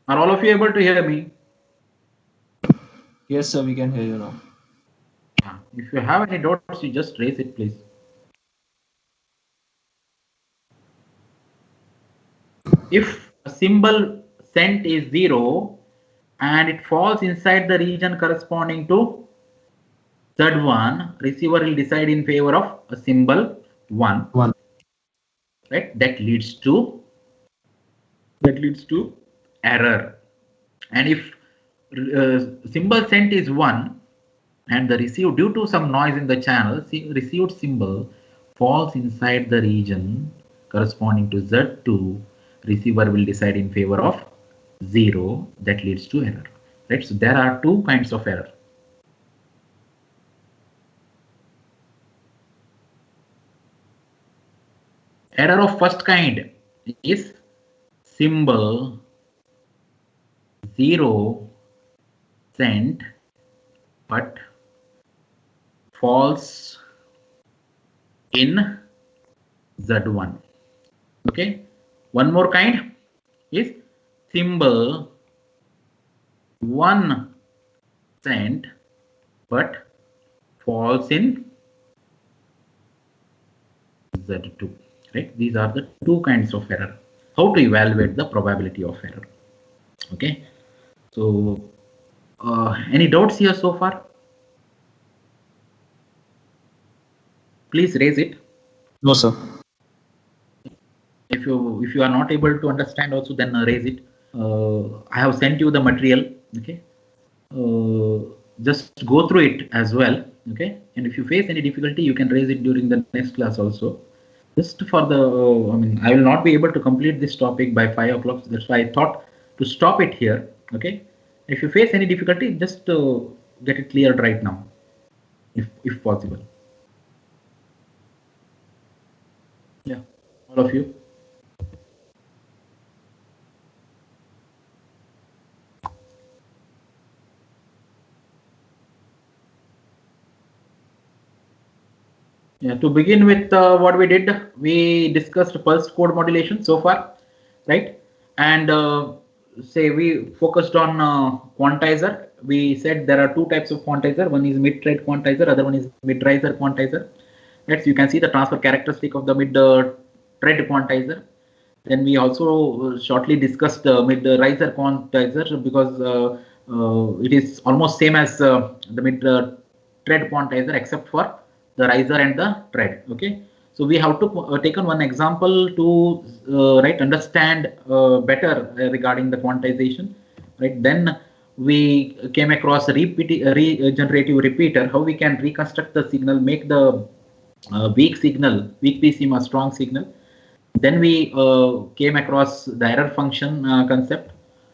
Are all of you able to hear me? Yes, sir, we can hear you now. Yeah. If you have any doubts, you just raise it, please. If a symbol sent is 0 and it falls inside the region corresponding to Z1, receiver will decide in favor of a symbol 1. 1. Right? That leads to error. And if symbol sent is 1 and the received, due to some noise in the channel, received symbol falls inside the region corresponding to Z2, receiver will decide in favor of 0. That leads to error. Right? So there are two kinds of error. Error of first kind is symbol 0 sent but false in Z1. Okay. One more kind is symbol 1 sent but false in Z2. Right. These are the two kinds of error. How to evaluate the probability of error? Okay. So, any doubts here so far? Please raise it. No, sir. If you are not able to understand, also then raise it. I have sent you the material. Okay. Just go through it as well. Okay. And if you face any difficulty, you can raise it during the next class also. Just for the, I will not be able to complete this topic by 5 o'clock. So that's why I thought to stop it here. Okay. If you face any difficulty, just get it cleared right now, if possible. Yeah, all of you. Yeah, to begin with, what we did, we discussed pulse code modulation so far, right? And say we focused on quantizer. We said there are two types of quantizer. One is mid-rate quantizer, other one is mid-riser quantizer. Right, so you can see the transfer characteristic of the mid-thread quantizer. Then we also shortly discussed mid riser quantizer, because it is almost same as the mid thread quantizer, except for the riser and the thread. Okay, so we have to taken one example to understand better regarding the quantization, right? Then we came across a regenerative repeater, how we can reconstruct the signal, make the weak PCM a strong signal. Then we came across the error function concept.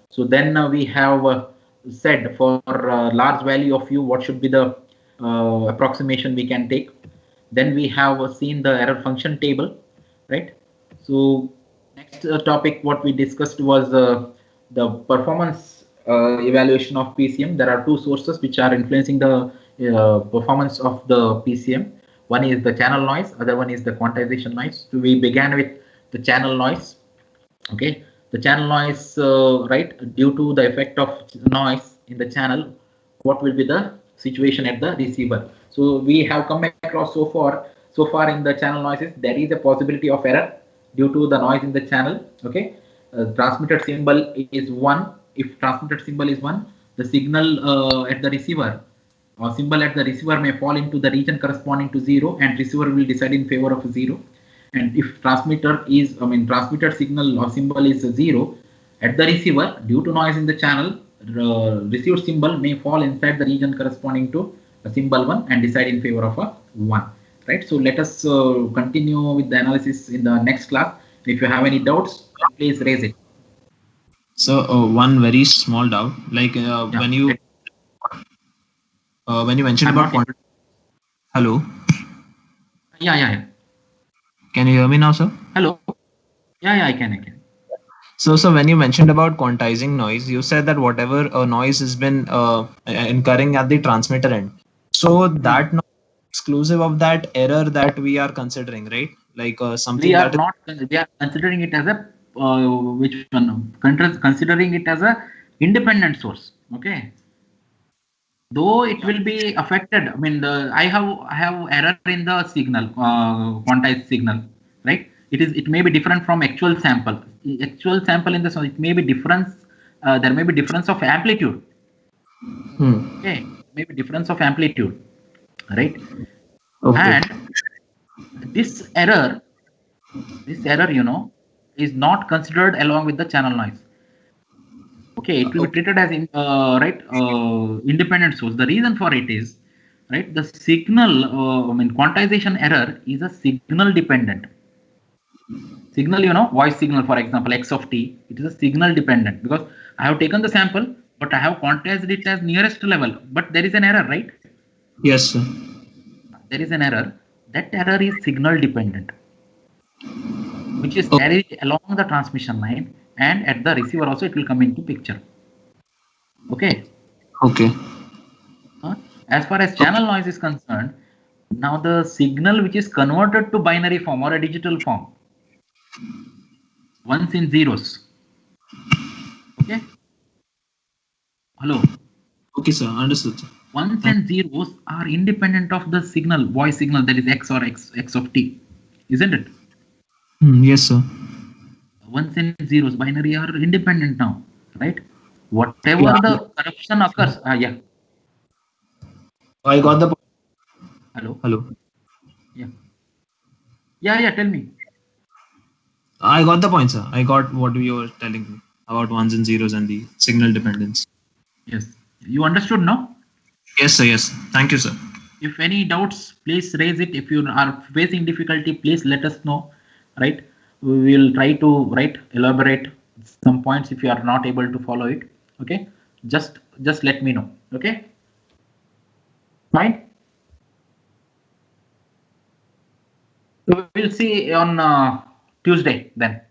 So then we have said for large value of u, what should be the approximation we can take. Then we have seen the error function table, right? So next topic what we discussed was the performance evaluation of PCM. There are two sources which are influencing the performance of the PCM. One is the channel noise, other one is the quantization noise. So we began with the channel noise. Okay, the channel noise, due to the effect of noise in the channel, what will be the situation at the receiver? So we have come across so far in the channel noises, there is a possibility of error due to the noise in the channel. Okay, transmitted symbol is 1. If transmitted symbol is 1, the signal at the receiver or symbol at the receiver may fall into the region corresponding to 0, and receiver will decide in favor of 0. And if transmitted signal or symbol is 0 at the receiver, due to noise in the channel, received symbol may fall inside the region corresponding to a symbol 1 and decide in favor of a 1. Right. So let us continue with the analysis in the next class. If you have any doubts, please raise it. So one very small doubt, like when you mentioned about hello. Yeah. Can you hear me now, sir? Hello. Yeah, I can. So when you mentioned about quantizing noise, you said that whatever noise has been incurring at the transmitter end, so that noise is exclusive of that error that we are considering, right? Like something we are that not. We are considering it as a which one? Considering it as a independent source. Okay. Though it will be affected. I mean, I have error in the signal, quantized signal, right? It may be different from actual sample. Actual sample in the it may be difference. There may be difference of amplitude. Okay, maybe difference of amplitude, right? Okay. And this error, is not considered along with the channel noise. Okay, it will be treated as independent source. The reason for it is, right, the signal, quantization error is a signal dependent. Signal, voice signal, for example, x of t, it is a signal dependent, because I have taken the sample, but I have quantized it as nearest level, but there is an error, right? Yes, sir. There is an error. That error is signal dependent, which is carried along the transmission line, and at the receiver also it will come into picture. Okay. As far as channel noise is concerned, now the signal which is converted to binary form or a digital form, ones and zeros. Okay. Hello. Okay, sir. Understood, sir. Ones and zeros are independent of the signal, voice signal, that is x or x of t, isn't it? Yes, sir. Ones and zeros, binary, are independent now, right? Whatever the corruption occurs, yeah. I got the point. Hello. Yeah. Tell me. I got the point, sir. I got what you were telling me about ones and zeros and the signal dependence. Yes. You understood now? Yes, sir. Yes. Thank you, sir. If any doubts, please raise it. If you are facing difficulty, please let us know. Right? We will try to elaborate some points if you are not able to follow it. Okay. Just let me know. Okay. Fine. So we'll see on Tuesday then,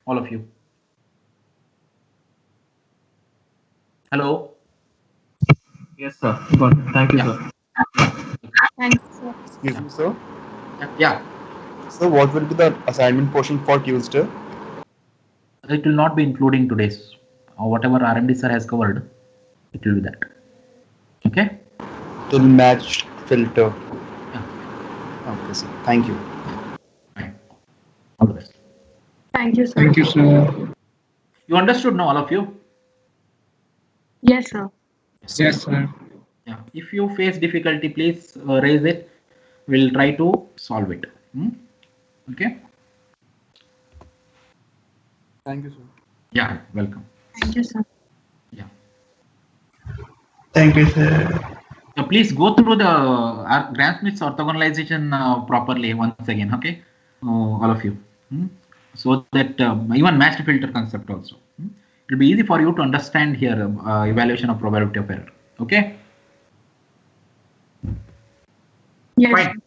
all of you. Hello. Yes, sir. Got it. Thank you, sir. Thanks, sir. Excuse me, sir. Yeah. So what will be the assignment portion for Tuesday? It will not be including today's, or whatever R&D sir has covered. It will be that. Okay. It will match filter. Yeah. Okay, sir. Thank you. Right. All the best. Thank you, sir. Thank you, sir. You understood now, all of you? Yes, sir. Yes, sir. Yeah. If you face difficulty, please raise it. We'll try to solve it. Okay. Thank you, sir. Yeah. Welcome. Thank you, sir. Yeah. Thank you, sir. Please go through the Gram-Smith's orthogonalization properly once again. Okay. All of you. So that even matched filter concept also. It will be easy for you to understand here evaluation of probability of error. Okay. Yes. Fine.